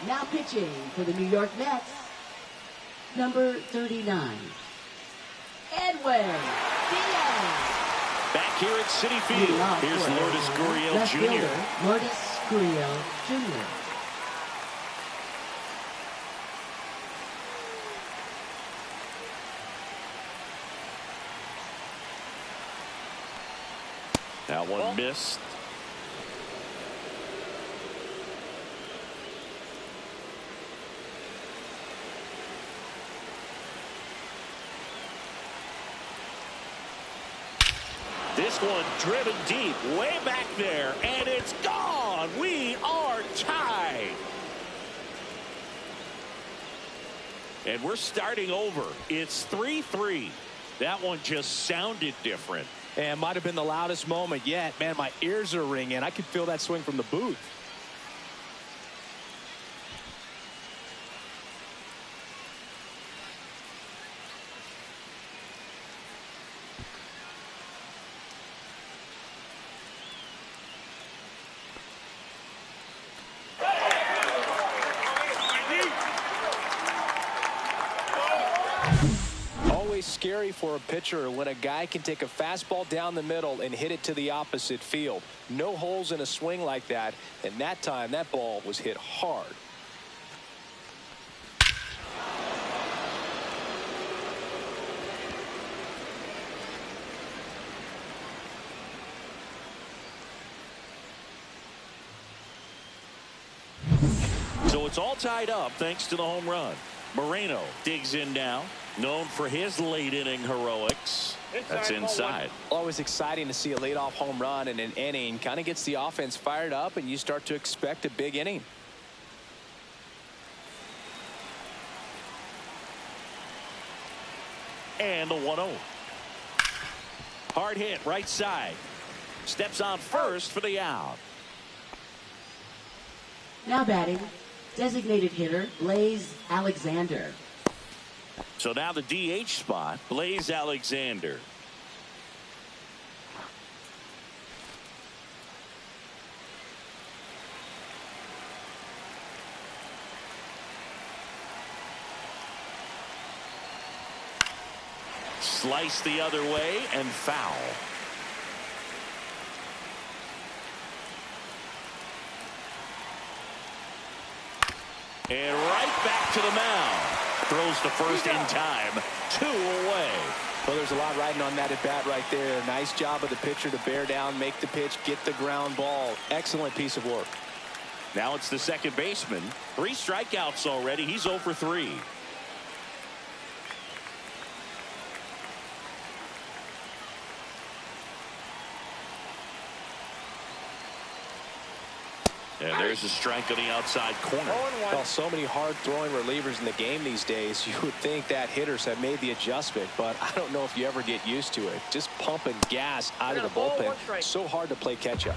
Now pitching for the New York Mets, number 39, Edwin Diaz. Back here at Citi Field, here's Lourdes Gurriel Jr. Lourdes Gurriel Jr. That one missed. This one driven deep, way back there, and it's gone. We are tied. And we're starting over. It's 3-3. That one just sounded different. And might have been the loudest moment yet. Man, my ears are ringing. I could feel that swing from the booth. Scary for a pitcher when a guy can take a fastball down the middle and hit it to the opposite field. No holes in a swing like that, and that time that ball was hit hard. So it's all tied up thanks to the home run. Moreno digs in now. Known for his late inning heroics. That's inside. Always exciting to see a leadoff home run in an inning. Kind of gets the offense fired up, and you start to expect a big inning. And the 1-0. Hard hit right side. Steps on first for the out. Now batting, designated hitter Blaze Alexander. So now the DH spot, Blaze Alexander. Slice the other way and foul. And right back to the mound. Throws to first in time. 2 away. Well, there's a lot riding on that at bat right there. Nice job of the pitcher to bear down, make the pitch, get the ground ball. Excellent piece of work. Now it's the second baseman. 3 strikeouts already. He's 0 for 3. And there's a strike on the outside corner. Well, so many hard-throwing relievers in the game these days. You would think that hitters have made the adjustment, but I don't know if you ever get used to it. Just pumping gas out of the bullpen. So hard to play catch-up.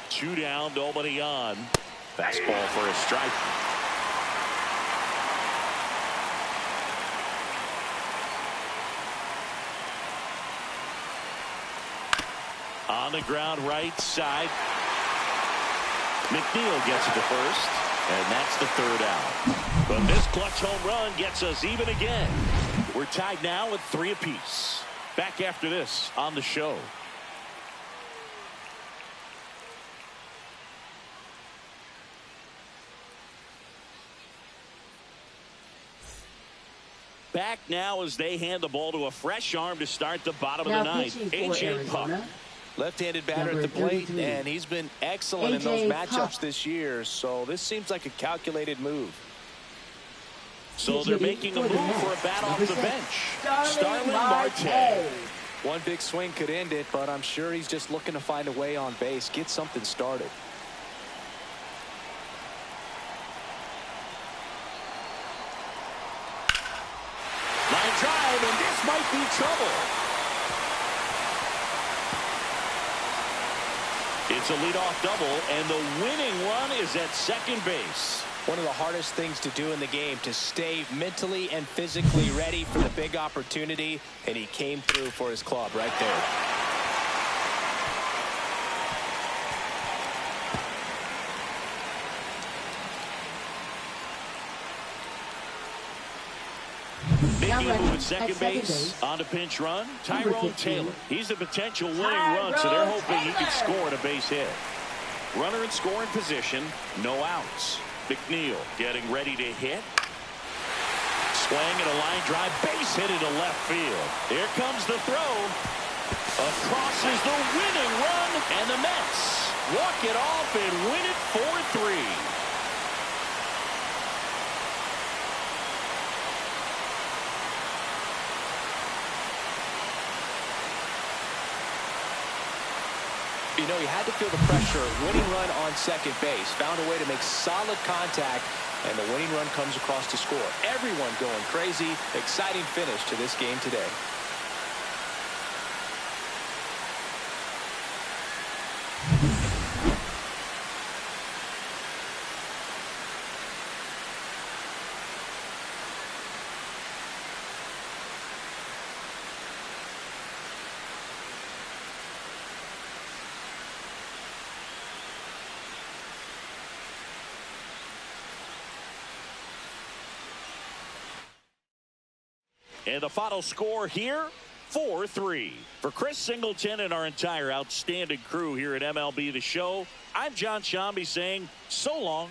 Two down, nobody on. Fastball for a strike. On the ground right side. McNeil gets it to first, and that's the 3rd out. But this clutch home run gets us even again. We're tied now at 3 apiece. Back after this on the show. Back now as they hand the ball to a fresh arm to start the bottom of the 9th. A.J. Puk. Left-handed batter at the plate, and he's been excellent in those matchups this year, so this seems like a calculated move. So they're making a move for a bat off the bench. Starling Marte. One big swing could end it, but I'm sure he's just looking to find a way on base, get something started. Line drive, and this might be trouble. It's a leadoff double, and the winning run is at second base. One of the hardest things to do in the game, to stay mentally and physically ready for the big opportunity, and he came through for his club right there. Making a move at second base on a pinch run, Tyrone Taylor. He's a potential winning run, so they're hoping he can score on a base hit. Runner in scoring position, no outs. McNeil getting ready to hit. Swing and a line drive, base hit into left field. Here comes the throw. Across is the winning run, and the Mets walk it off and win it 4-3. You know, he had to feel the pressure. Winning run on second base. Found a way to make solid contact, and the winning run comes across to score. Everyone going crazy. Exciting finish to this game today. And the final score here, 4-3. For Chris Singleton and our entire outstanding crew here at MLB The Show, I'm John Shambi saying so long.